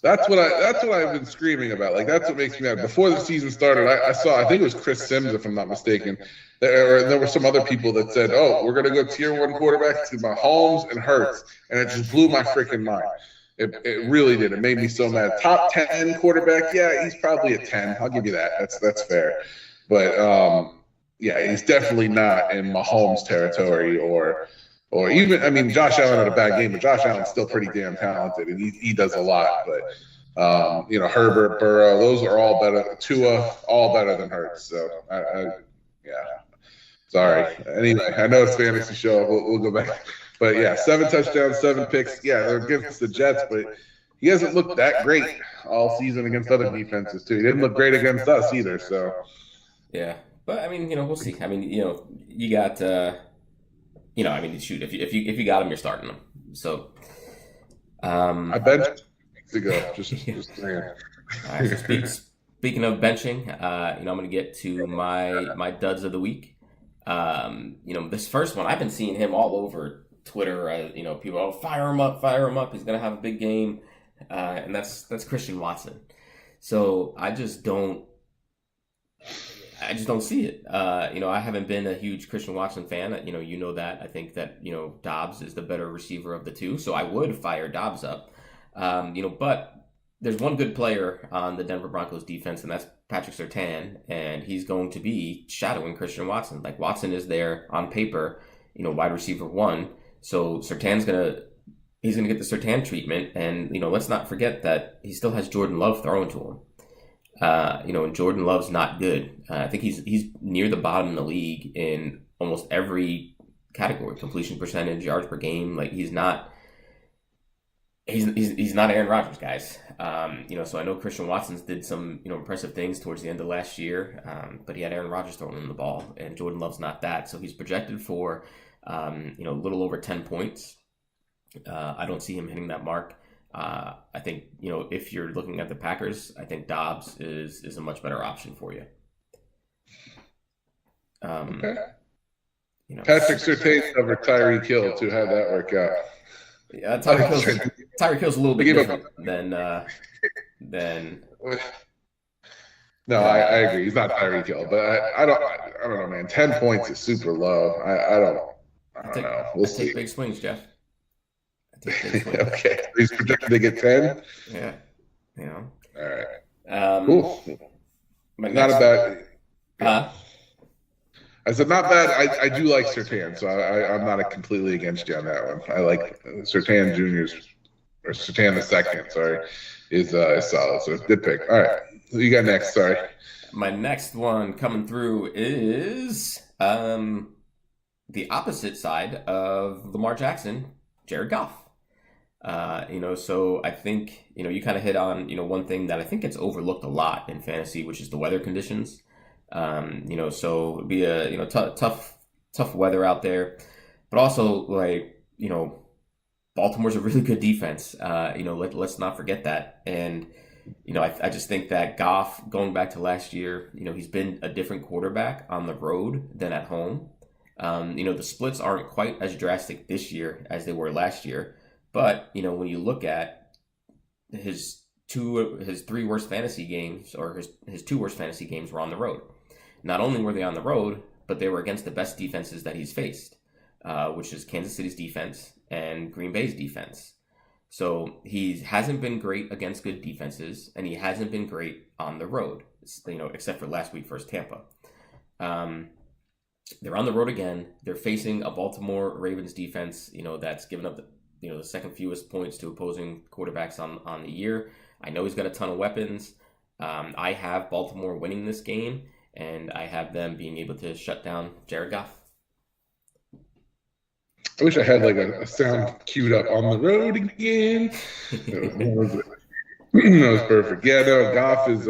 That's what I've been screaming about. Like, that's what makes me mad. Before the season started, I think it was Chris Sims, if I'm not mistaken. There were some other people that said, "Oh, we're going to go tier 1 quarterback to Mahomes and Hurts," and it just blew my freaking mind. It really did. It made me so mad. Top 10 quarterback, yeah, he's probably a 10. I'll give you that. That's fair. But yeah, he's definitely not in Mahomes territory or even. Josh Allen had a bad game, but Josh Allen's still pretty damn talented, and he does a lot. But Herbert, Burrow, those are all better. Tua, all better than Hurts. So yeah. Sorry. Anyway, I know it's fantasy show. We'll go back. But yeah, 7 touchdowns, 7 picks. Yeah, they're against the Jets, but he hasn't looked that great all season against other defenses too. He didn't look great against us either. So yeah, but we'll see. You got shoot, if you got him, you're starting him. So I bet weeks ago. Just saying. All right, so speaking of benching, I'm going to get to my duds of the week. This first one, I've been seeing him all over Twitter. People, fire him up. He's going to have a big game. And that's Christian Watson. So I just don't see it. I haven't been a huge Christian Watson fan. You know that. I think that, Dobbs is the better receiver of the two. So I would fire Dobbs up. But there's one good player on the Denver Broncos defense, and that's Patrick Surtain, and he's going to be shadowing Christian Watson. Like, Watson is there on paper, wide receiver 1. So Surtain's he's gonna get the Surtain treatment, and let's not forget that he still has Jordan Love throwing to him. And Jordan Love's not good. I think he's near the bottom in the league in almost every category: completion percentage, yards per game. Like, he's not Aaron Rodgers, guys. So I know Christian Watson's did some impressive things towards the end of last year, but he had Aaron Rodgers throwing him the ball, and Jordan Love's not that. So he's projected for a little over 10 points. I don't see him hitting that mark. I think if you're looking at the Packers, I think Dobbs is a much better option for you. Okay. You know, Patrick Surtain over Tyreek Hill to have that work out. yeah, Tyreek Hill's a little bit different than No, I agree. He's not Tyreek Hill, but I don't know, man. 10 points is super low. I don't know. We'll I take see. big swings, Jeff. I take big swings. Okay, he's projected to get 10. Yeah, you know. All right. Cool. Not a bad. I said not bad. I do like Surtain, so I'm not completely against you on that one. I like Surtain Junior's or Surtain the second. Sorry, is solid. So good pick. All right, who you got next? Sorry. My next one coming through is the opposite side of Lamar Jackson, Jared Goff. So I think, you kind of hit on, one thing that I think gets overlooked a lot in fantasy, which is the weather conditions. So it'd be a, tough weather out there, but also Baltimore's a really good defense. Let's not forget that. And, I just think that Goff, going back to last year, he's been a different quarterback on the road than at home. The splits aren't quite as drastic this year as they were last year. But, when you look at his three worst fantasy games, or his two worst fantasy games were on the road. Not only were they on the road, but they were against the best defenses that he's faced, which is Kansas City's defense and Green Bay's defense. So he hasn't been great against good defenses, and he hasn't been great on the road, except for last week versus Tampa. They're on the road again. They're facing a Baltimore Ravens defense, that's given up the second fewest points to opposing quarterbacks on the year. I know he's got a ton of weapons. I have Baltimore winning this game, and I have them being able to shut down Jared Goff. I wish I had a sound queued up on the road again. That was perfect. Yeah, no, Goff is,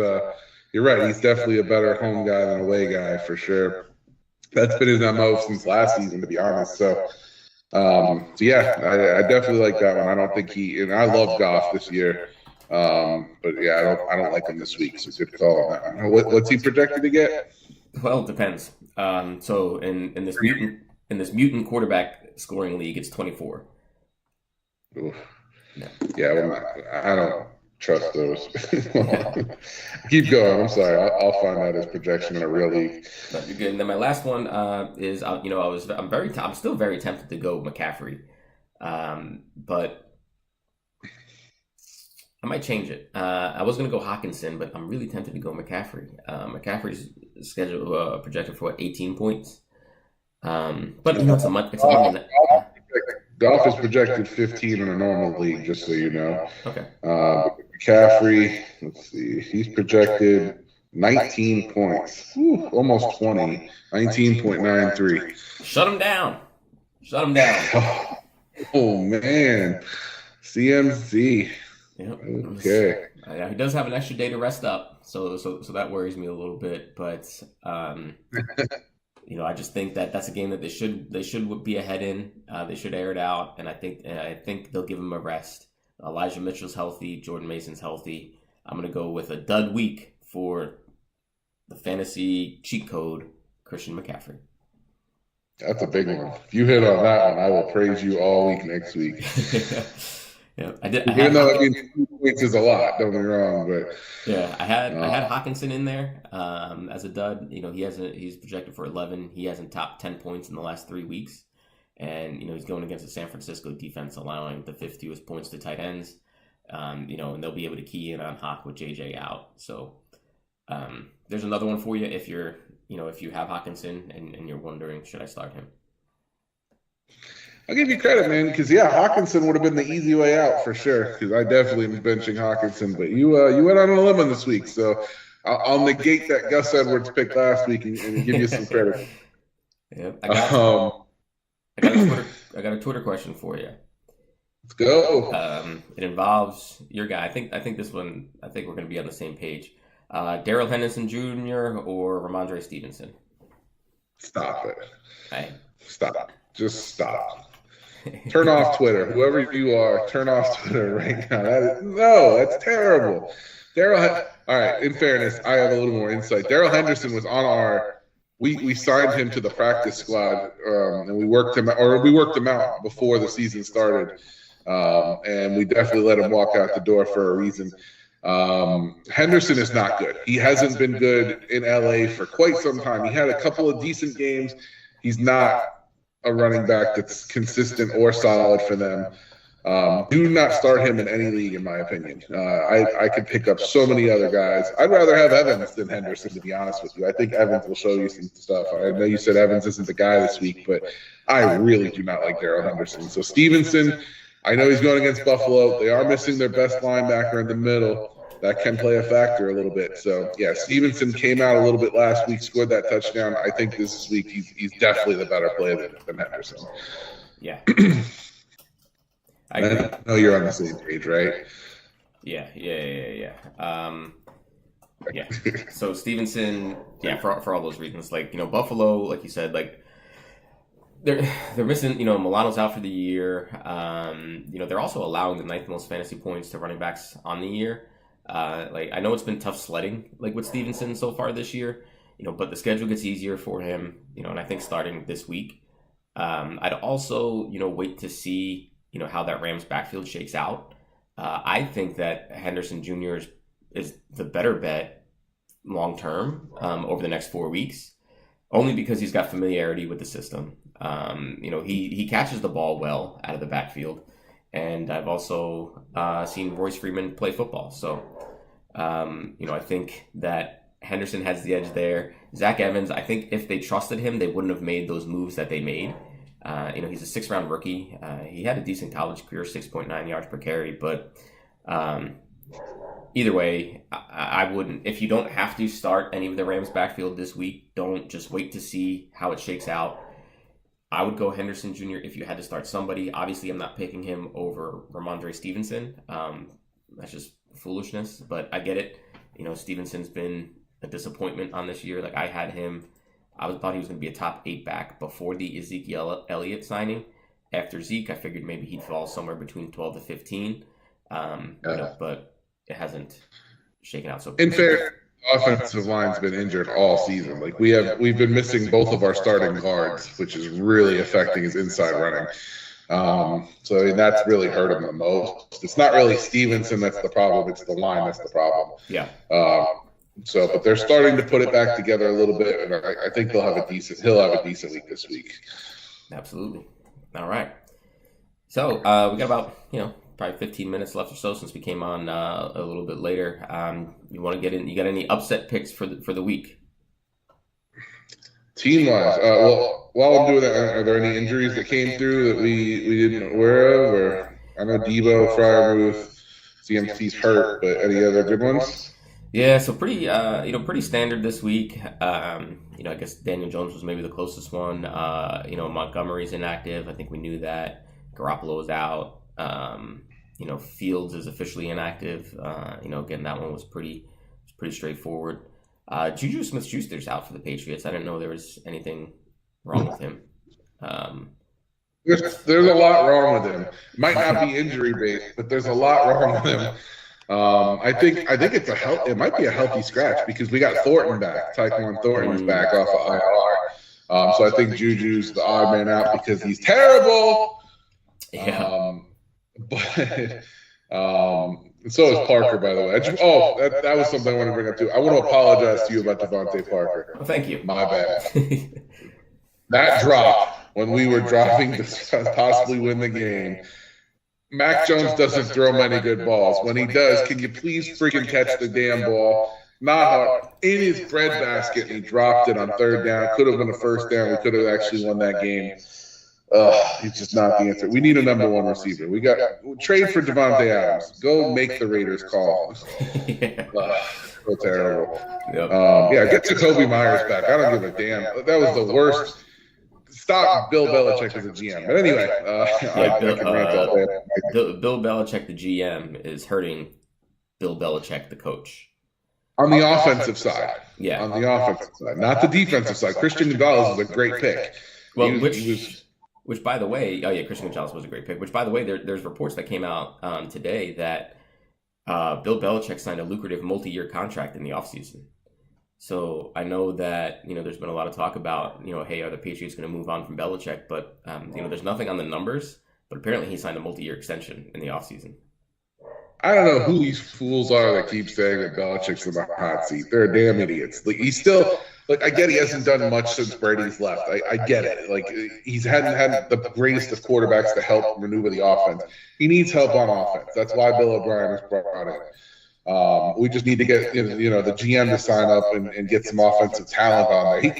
you're right. He's definitely a better home guy than away guy for sure. That's been his MO since last season, to be honest. So yeah, I definitely like that one. I don't think and I love Goff this year. But yeah, I don't like him this week. So good call on that one. What's he projected to get? Well, it depends. So in this mutant quarterback scoring league, it's 24. Oof. Yeah, well, I don't trust those. Keep going. I'm sorry. I'll find out his projection in a real league. No, you're good. And then my last one is, I'm still very tempted to go McCaffrey, but I might change it. I was going to go Hawkinson, but I'm really tempted to go McCaffrey. McCaffrey's scheduled projected for 18 points. But it's a month. Goff is projected 15 in a normal league, just so you know. Okay. McCaffrey, let's see, he's projected 19 points. Whew, almost 20. 19.93. Shut him down. Oh man. CMC. Yep. Okay. He does have an extra day to rest up, so that worries me a little bit. But I just think that that's a game that they should be ahead in. They should air it out, and I think they'll give him a rest. Elijah Mitchell's healthy. Jordan Mason's healthy. I'm gonna go with a dud week for the fantasy cheat code, Christian McCaffrey. That's a big one. If you hit on that one, I will praise you all week next week. Yeah, Even though 2 points is a lot, don't get me wrong, but yeah, I had Hawkinson in there as a dud. He's projected for 11. He hasn't topped 10 points in the last 3 weeks, and he's going against the San Francisco defense, allowing the 5th fewest points to tight ends. And they'll be able to key in on Hawk with JJ out. So there's another one for you if you have Hawkinson and you're wondering, should I start him? I'll give you credit, man, because Hawkinson would have been the easy way out for sure. Because I definitely am benching Hawkinson, but you went on a limb this week, so I'll negate that Gus Edwards pick last week and give you some credit. Yeah, I got a Twitter question for you. Let's go. It involves your guy. I think this one. I think we're going to be on the same page. Darrell Henderson Jr. or Ramondre Stevenson. Stop it. Hey. Stop. Just stop. Turn off Twitter. Whoever you are, turn off Twitter right now. That's terrible. All right, in fairness, I have a little more insight. Darrell Henderson was on our we signed him to the practice squad, and we worked him out before the season started, and we definitely let him walk out the door for a reason. Henderson is not good. He hasn't been good in LA for quite some time. He had a couple of decent games. He's not a running back that's consistent or solid for them. Do not start him in any league, in my opinion. I could pick up so many other guys. I'd rather have Evans than Henderson, to be honest with you. I think Evans will show you some stuff. I know you said Evans isn't the guy this week, but I really do not like Darrell Henderson. So Stevenson, I know he's going against Buffalo. They are missing their best linebacker in the middle. That can play a factor a little bit. So, yeah, Stevenson came out a little bit last week, scored that touchdown. I think this week he's definitely the better player than Henderson. Yeah. I know you're on the same page, right? Yeah. So Stevenson, for all those reasons, Buffalo, like you said, they're missing, Milano's out for the year. They're also allowing the ninth most fantasy points to running backs on the year. I know it's been tough sledding, with Stevenson so far this year, but the schedule gets easier for him, and I think starting this week, I'd also, wait to see, how that Rams backfield shakes out. I think that Henderson Jr. is the better bet long term over the next 4 weeks, only because he's got familiarity with the system. He catches the ball well out of the backfield, and I've also seen Royce Freeman play football. So, I think that Henderson has the edge there. Zach Evans, I think if they trusted him, they wouldn't have made those moves that they made. He's a 6th-round rookie. He had a decent college career, 6.9 yards per carry. But either way, I wouldn't. If you don't have to start any of the Rams backfield this week, don't. Just wait to see how it shakes out. I would go Henderson Jr. if you had to start somebody. Obviously, I'm not picking him over Ramondre Stevenson. That's just foolishness, but I get it. Stevenson's been a disappointment on this year. I had him. I thought he was going to be a top 8 back before the Ezekiel Elliott signing. After Zeke, I figured maybe he'd fall somewhere between 12 to 15. But it hasn't shaken out so quickly. In fair, offensive line's been injured all season. We've been missing both of our starting guards, which is really affecting his inside running. So that's really hurt him the most. It's not really Stevenson that's the problem; it's the line that's the problem. Yeah. But they're starting to put it back together a little bit, and I think he'll have a decent week this week. Absolutely. All right. So we got about probably 15 minutes left or so since we came on a little bit later. You want to get in? You got any upset picks for the week? Team-wise, while I'm doing that, are there any injuries that came through that we didn't aware of? Or I know Debo, Fryermuth, CMC's hurt, but any other good ones? Yeah, so pretty standard this week. I guess Daniel Jones was maybe the closest one. Montgomery's inactive. I think we knew that. Garoppolo is out. Fields is officially inactive. Again, that one was pretty straightforward. Juju Smith-Schuster's out for the Patriots. I didn't know there was anything wrong with him. There's a lot wrong with him. Might not be injury based, but there's a lot wrong with him. I think it might be a healthy scratch because we got Thornton back. Tyquan Thornton's back off of IR. So I think Juju's the odd man out because he's terrible. Yeah. So is Parker, by the way. That was something I want to bring up too. I want to apologize to you about Devontae Parker. Well, thank you. My bad. That drop when we were dropping to possibly win the game. Mac Jones doesn't throw many good balls. When he does, can you please freaking catch the damn ball? Not hard. In his bread basket, and he dropped it on 3rd down. Could have been a 1st down. We could have actually won that game. He's just not the answer. We need a number 1 receiver. Trade for Devontae Adams. Go make the Raiders call. So terrible. Yep. Get Jacoby Myers back. I don't give a damn. That was the worst. Stop Bill Belichick as a GM. But anyway, I can rant all day. Bill Belichick, the GM, is hurting Bill Belichick, the coach. On the offensive side. Yeah. On the offensive side. Not the defensive side. Christian Gonzalez is a great pick. Well, which, by the way, Christian Gonzalez was a great pick. Which, by the way, there's reports that came out today that Bill Belichick signed a lucrative multi-year contract in the offseason. So I know that, there's been a lot of talk about, hey, are the Patriots going to move on from Belichick? But, there's nothing on the numbers, but apparently he signed a multi-year extension in the offseason. I don't know who these fools are that keep saying that Belichick's in the hot seat. They're damn idiots. Like, he's still, like, I get he hasn't done much since Brady's left. I get it. Like, he's hadn't had the greatest of quarterbacks to help maneuver the offense. He needs help on offense. That's why Bill O'Brien was brought in. We just need to get, the GM to sign up and get some offensive talent on there.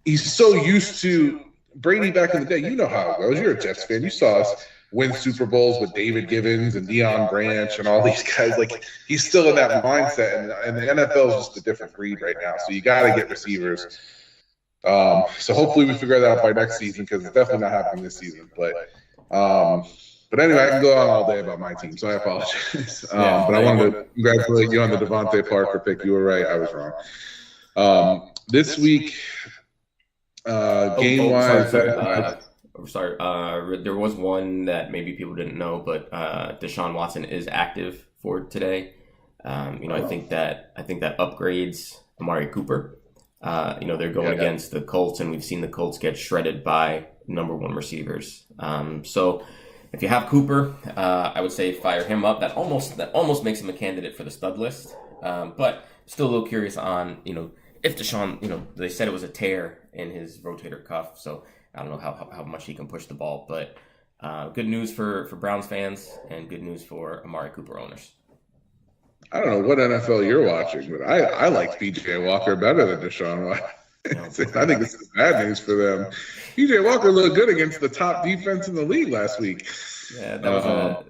He's so used to Brady back in the day. You know how it goes. You're a Jets fan. You saw us win Super Bowls with David Givens and Deion Branch and all these guys. Like, he's still in that mindset, and the NFL is just a different breed right now. So you got to get receivers. So hopefully we figure that out by next season, because it's definitely not happening this season. But anyway, I can go on all day about my team, so I apologize. But I wanted to congratulate you on the Devontae Parker pick. You were right. I was wrong. This week, game-wise, there was one that maybe people didn't know, but Deshaun Watson is active for today. I think that upgrades Amari Cooper. They're going against the Colts, and we've seen the Colts get shredded by number one receivers. So if you have Cooper, I would say fire him up. That almost makes him a candidate for the stud list. But still a little curious on, if Deshaun, they said it was a tear in his rotator cuff, so I don't know how much he can push the ball, but good news for Browns fans and good news for Amari Cooper owners. I don't know what NFL you're watching, but I like P.J. Walker better than Deshaun Watson. I think this is bad news for them. P.J. Walker looked good against the top defense in the league last week. Yeah, that was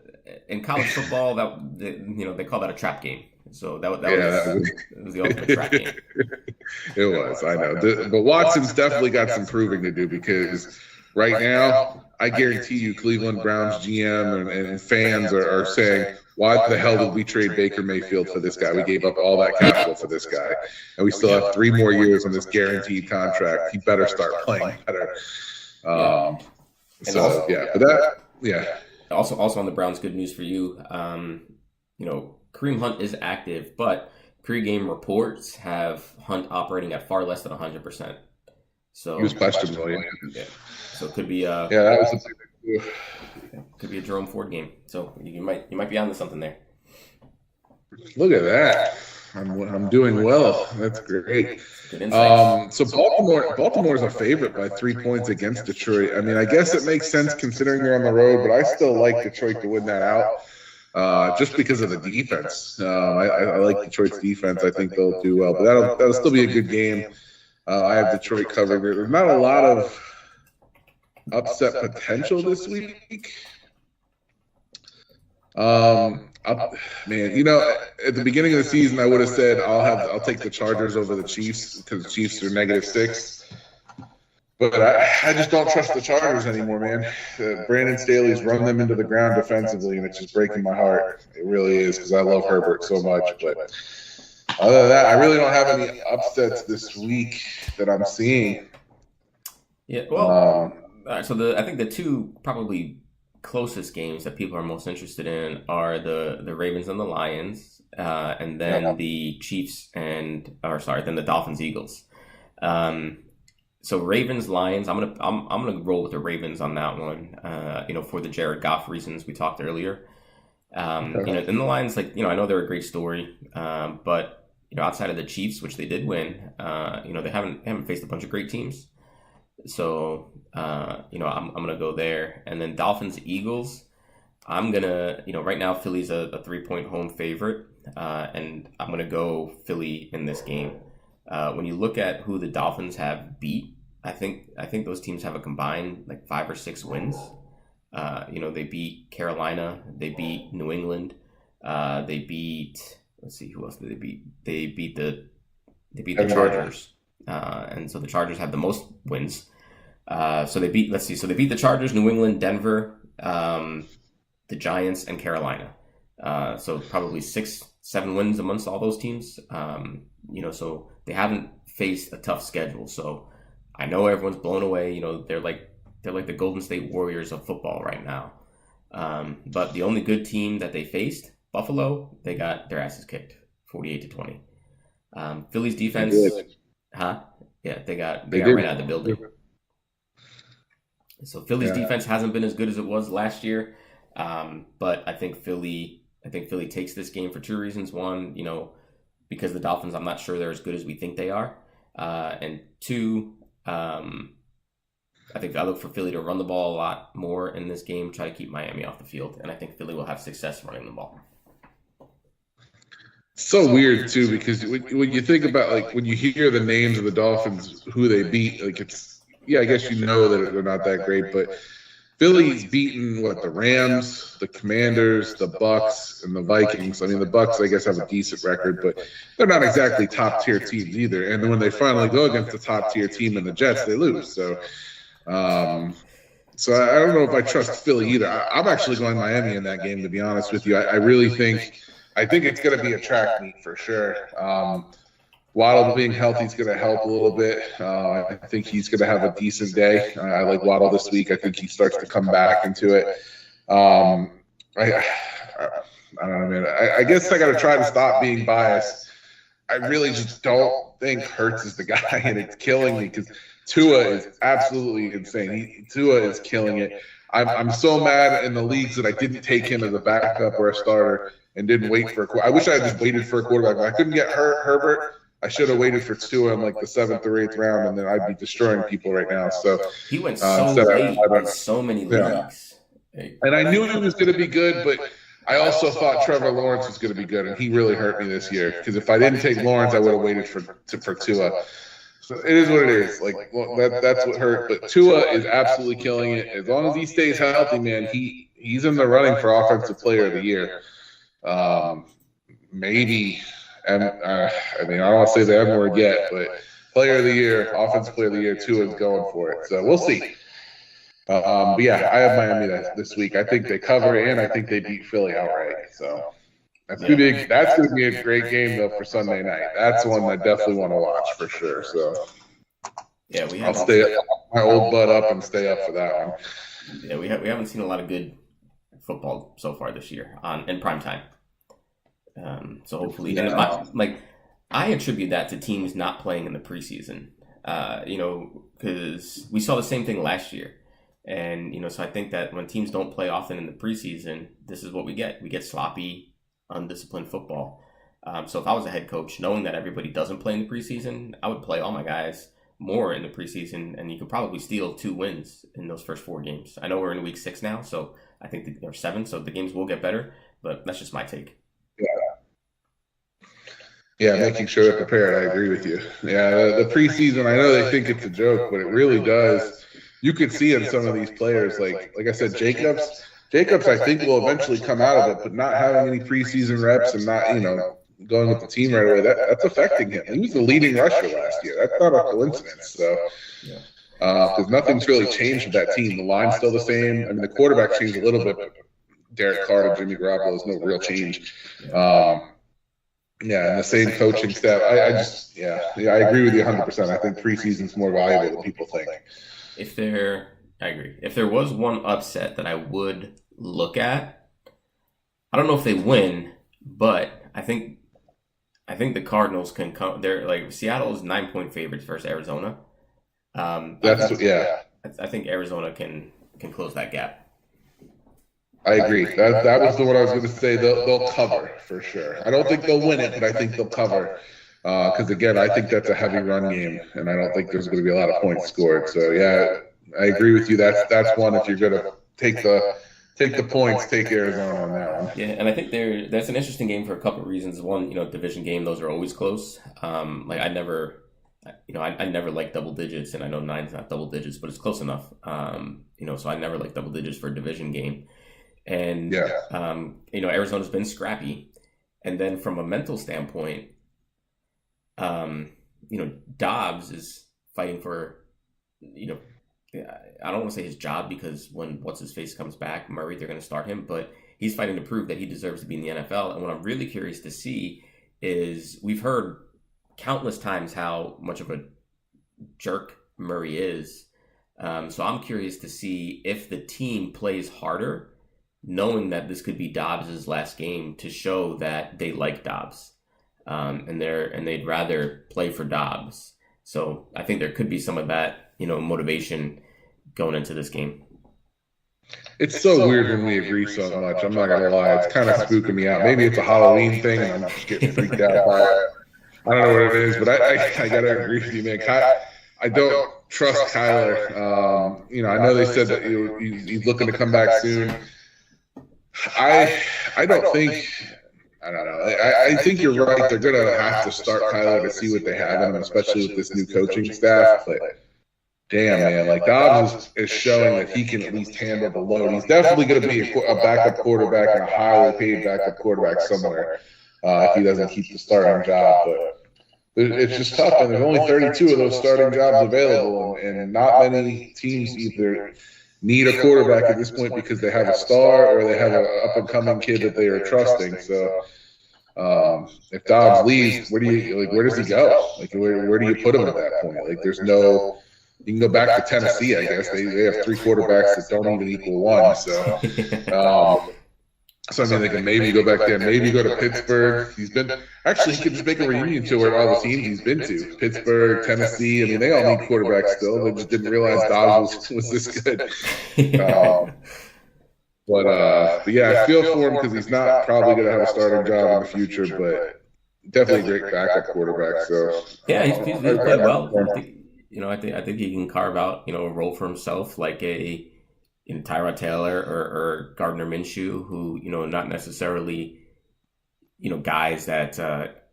in college football. They call that a trap game. So that was the ultimate trap game. It was, I know. But Watson's definitely got some proving to do, because right now, I guarantee you Cleveland Browns GM and fans are saying, why the hell did we trade Baker Mayfield for this guy? We gave up all that capital for this guy, and we still have 3 more years on this guaranteed contract. He better start playing better. Also on the Browns, good news for you. Kareem Hunt is active, but pregame reports have Hunt operating at far less than 100%. So he was questionable. Yeah. So it could be that was could be a Jerome Ford game. So you might be onto something there. Look at that. I'm doing well. That's great. Good insight. So Baltimore's a favorite by 3 points against Detroit. I mean, I guess it makes sense considering they're on the road, but I still like Detroit to win that out. Just because of the defense. I like Detroit's defense. I think they'll do well, but that'll still be a good game. I have Detroit covered. There's not a lot of upset potential this week. Man, at the beginning of the season, I would have said I'll take the Chargers over the Chiefs, because the Chiefs are -6. But I just don't trust the Chargers anymore, man. Brandon Staley's run them into the ground defensively, and it's just breaking my heart. It really is, because I love Herbert so much. But other than that, I really don't have any upsets this week that I'm seeing. Yeah, well, so I think the two probably closest games that people are most interested in are the Ravens and the Lions, and then the Chiefs then the Dolphins Eagles. So Ravens Lions, I'm gonna roll with the Ravens on that one. For the Jared Goff reasons we talked earlier. And the Lions, I know they're a great story, but outside of the Chiefs, which they did win, they haven't faced a bunch of great teams. So I'm gonna go there, and then Dolphins Eagles. I'm gonna right now Philly's a 3-point home favorite, and I'm gonna go Philly in this game. When you look at who the Dolphins have beat, I think those teams have a combined 5 or 6 wins. They beat Carolina, they beat New England, they beat. Let's see, who else did they beat? They beat the Chargers, and so the Chargers have the most wins. So they beat the Chargers, New England, Denver, the Giants, and Carolina. So probably 6-7 wins amongst all those teams. So they haven't faced a tough schedule. So I know everyone's blown away. They're like the Golden State Warriors of football right now. But the only good team that they faced, Buffalo, they got their asses kicked, 48-20. Philly's They defense, did. huh? Yeah, they They got did. right out of the building. So Philly's Yeah. defense hasn't been as good as it was last year, but I think Philly takes this game for two reasons. One, because the Dolphins, I'm not sure they're as good as we think they are, and two, I think I look for Philly to run the ball a lot more in this game, try to keep Miami off the field, and I think Philly will have success running the ball. So weird too, because when you think about like when you hear the names of the Dolphins, who they beat, like I guess you know that they're not that great, but Philly's beaten the Rams, the Commanders, the Bucks, and the Vikings. I mean, the Bucks, I guess, have a decent record, but they're not exactly top tier teams either. And then when they finally go against the top tier team in the Jets, they lose. So, I don't know if I trust Philly either. I'm actually going Miami in that game, to be honest with you. I really think it's going to be a track meet for sure. Waddle being healthy is going to help a little bit. I think he's going to have a decent day. I like Waddle this week. I think he starts to come back into it. I don't know, man. I guess I got to try to stop being biased. I really just don't think Hurts is the guy, and it's killing me because Tua is absolutely insane. Tua is killing it. I'm so mad in the leagues that I didn't take him as a backup or a starter and didn't wait for a quarterback. I wish I had just waited for a quarterback. When I couldn't get Herbert, I should have waited for Tua in like the 7th or 8th round, and then I'd be destroying people right now. So He went so late in so many leagues. and I knew he was going to be good, but I also thought Trevor Lawrence was going to be good, and he really hurt me this year because if I didn't take Lawrence, I would have waited for Tua. So it is what it is. That's what hurt. But Tua is absolutely killing it. As long as he stays healthy, man, he's in the running for Offensive Player of the Year. Maybe. I don't want to say the M word yet, but Player of the Year, Offensive Player of the Year, Tua is going for it. So we'll see. But yeah, I have Miami this week. I think they cover, and I think they beat Philly outright. So that's going to be a great game though for Sunday night. That's one I definitely want to watch for sure. So yeah, I'll stay up, my old butt up and stay up for that one. Yeah, we haven't seen a lot of good football so far this year in prime time. So hopefully, I attribute that to teams not playing in the preseason. Because we saw the same thing last year. And, so I think that when teams don't play often in the preseason, this is what we get. We get sloppy, undisciplined football. So if I was a head coach, knowing that everybody doesn't play in the preseason, I would play all my guys more in the preseason, and you could probably steal 2 wins in those first 4 games. I know we're in week 6 now, so I think or 7, so the games will get better, but that's just my take. Yeah, making sure they're prepared. I agree with you. Yeah, the preseason, I know they think it's a joke, but it really does. You could see in some of these players, like I said, Jacobs, I think will eventually come out of it, but not having any preseason reps and not, going with the team right away, that's affecting him. He was the leading rusher last year. That's not a coincidence. So, because nothing's really changed with that team. The line's still the same. I mean, the quarterback changed a little bit, but Derek Carr to Jimmy Garoppolo is no real change. And the same coaching staff. I agree with you 100%. I think preseason's more valuable than people think. I agree. If there was one upset that I would look at, I don't know if they win, but I think the Cardinals can come. They're like Seattle is 9-point favorites versus Arizona. I think Arizona can close that gap. I agree. That was the one I was going to say. They'll cover for sure. I don't think they'll win it, but I think they'll cover. Because again, I think that's a heavy run game, and I don't think there's going to be a lot of points scored. So yeah, I agree with you. That's one. If you're going to take the points, take Arizona on that one. Yeah, and I think that's an interesting game for a couple of reasons. One, division game; those are always close. I never like double digits, and I know 9's not double digits, but it's close enough. So I never like double digits for a division game. And, Arizona's been scrappy. And then from a mental standpoint, Dobbs is fighting for, I don't want to say his job because when what's-his-face comes back, Murray, they're going to start him. But he's fighting to prove that he deserves to be in the NFL. And what I'm really curious to see is we've heard countless times how much of a jerk Murray is. So I'm curious to see if the team plays harder, knowing that this could be Dobbs' last game, to show that they like Dobbs. and they'd rather play for Dobbs. So I think there could be some of that, motivation going into this game. It's so weird when we agree so much. I'm not gonna lie, it's kind of spooking me out. Maybe it's a Halloween thing, and I'm just getting freaked out by it. I don't know what it is, but I gotta agree with you, man. I don't trust Kyler. I know they said that he's looking to come back soon. I don't think. I don't know. I think you're right. They're going to have to start Kyler to see what they have in him, especially with this new coaching staff. But damn, man, like Dobbs is showing that he can at least handle the load. He's definitely going to be a backup quarterback and a highly paid backup quarterback somewhere if he doesn't keep the starting job. But it's just tough, and there's only 32 of those starting jobs available, and not many teams either need a quarterback at this point because they have a star or they have an up-and-coming kid that they are trusting. So if Dobbs leaves, where does he go? Like, where do you put him at that point? Like, there's no – you can go back to Tennessee, I guess. They have 3 quarterbacks that don't even equal 1. So, I mean, they can maybe go back there, maybe go to Pittsburgh. He could just make a reunion tour of all the teams he's been to. Pittsburgh, Tennessee. I mean, they all need quarterbacks still. They just didn't realize Dobbs was this good. But yeah, I feel for him because he's not probably going to have a starting job in the future, but definitely a great backup quarterback. So yeah, he's played well. I think he can carve out a role for himself, like a Tyrod Taylor or Gardner Minshew, who not necessarily guys that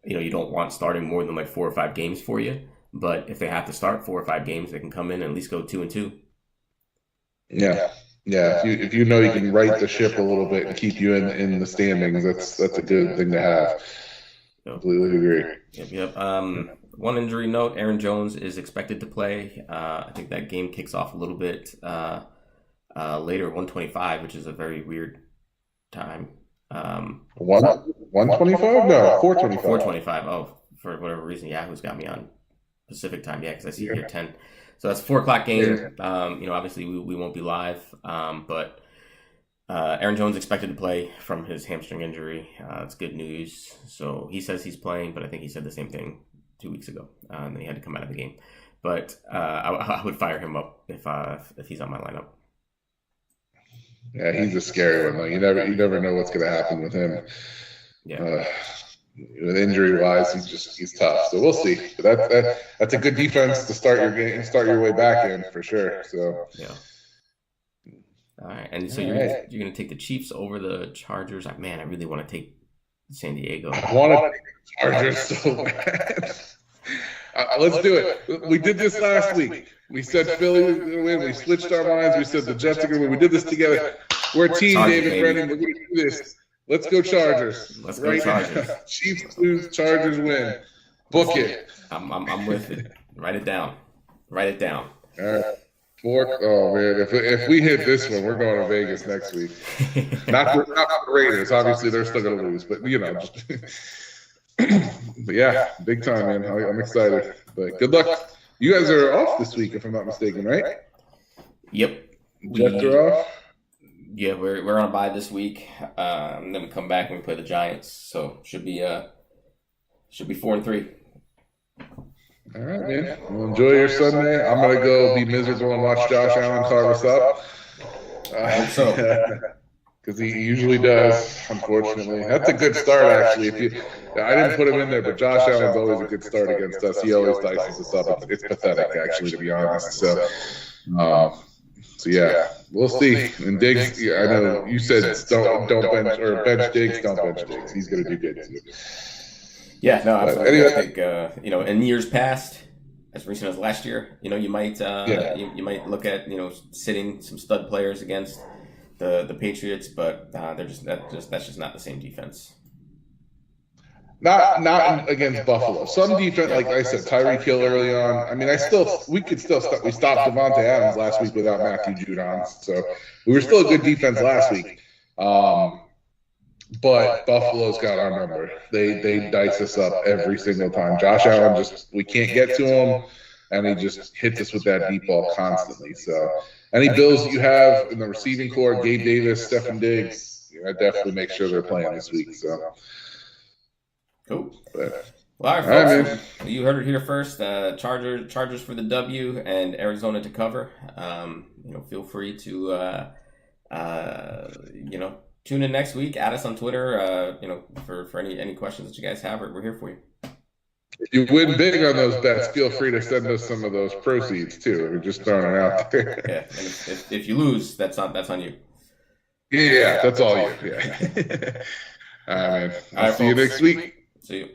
you don't want starting more than like 4 or 5 games for you, but if they have to start 4 or 5 games, they can come in and at least go 2-2. Yeah. If you know you can right the ship a little bit and keep you in the standings, that's a good thing to have. Completely agree. Yep. One injury note: Aaron Jones is expected to play. I think that game kicks off a little bit later, 1:25, which is a very weird time. 1:25? No, 4:25. 4:25. Oh, for whatever reason, Yahoo's got me on Pacific time. Yeah, because I see here 10. So that's a 4:00 game. Obviously we won't be live, but Aaron Jones expected to play from his hamstring injury. It's good news. So he says he's playing, but I think he said the same thing 2 weeks ago, and he had to come out of the game. But I would fire him up if he's on my lineup. Yeah, he's a scary one. Like, you never know what's going to happen with him. Yeah. With injury wise, he's tough. So we'll see. But that's a good defense to start your game, start your way back in for sure. So yeah. All right, and so you're gonna take the Chiefs over the Chargers. Man, I really want to take San Diego. I want to take the Chargers so bad. Let's do it. We did this last week. We said Philly was going to win. We switched our minds. We said the Jets are going to win. We did this together. We're a team, Chargers, David Brennan. We're going to do this. Let's go Chargers. Let's go Chargers. Chiefs lose, Chargers win. Book it. I'm with it. Write it down. All right. Oh man, if we hit this one, we're going to Vegas next week. Not for the Raiders. Obviously, they're still going to lose, but but yeah, big time, man. I'm excited. But good luck. You guys are off this week, if I'm not mistaken, right? Yep. Jets are off. Yeah, we're on a bye this week. And then we come back and we play the Giants. So should be 4-3. All right, man. Well, enjoy your Sunday. I'm gonna go be miserable and watch Josh Allen carve us up. I hope so. Because he usually does, unfortunately. That's a good start, actually. I didn't put him in there, but Josh Allen's always a good start against us. He always dices us up. It's pathetic, actually, to be honest. So yeah, we'll see. And Diggs, I know you said don't bench or bench Diggs, don't bench Diggs. He's going to do good too. Yeah, no, absolutely. Anyway. I think in years past, as recent as last year, you might you might look at sitting some stud players against the Patriots, but that's just not the same defense. Not against Buffalo. Some defense, like I said, Tyreek Hill early on. I mean, we could still stop. We stopped Devontae Adams last week without Matthew Judon, so we were still a good defense last week. But Buffalo's got our number. They dice us up every single time. Josh Allen we can't get to him, and he just hits us with that deep ball constantly. So any Bills that you have in the receiving core, Gabe Davis, Stephen Diggs, I definitely make sure they're playing this week. So. Cool. But, Well, all right, all right, folks. man. You heard it here first. Chargers for the W and Arizona to cover. Feel free to tune in next week. Add us on Twitter. For any questions that you guys have, we're here for you. If you win big on those bets, feel free to send us some of those proceeds too. We're just throwing it out there. Yeah, and if you lose, that's on you. Yeah, that's all you. Yeah. All right, man. I'll see you next week. See you.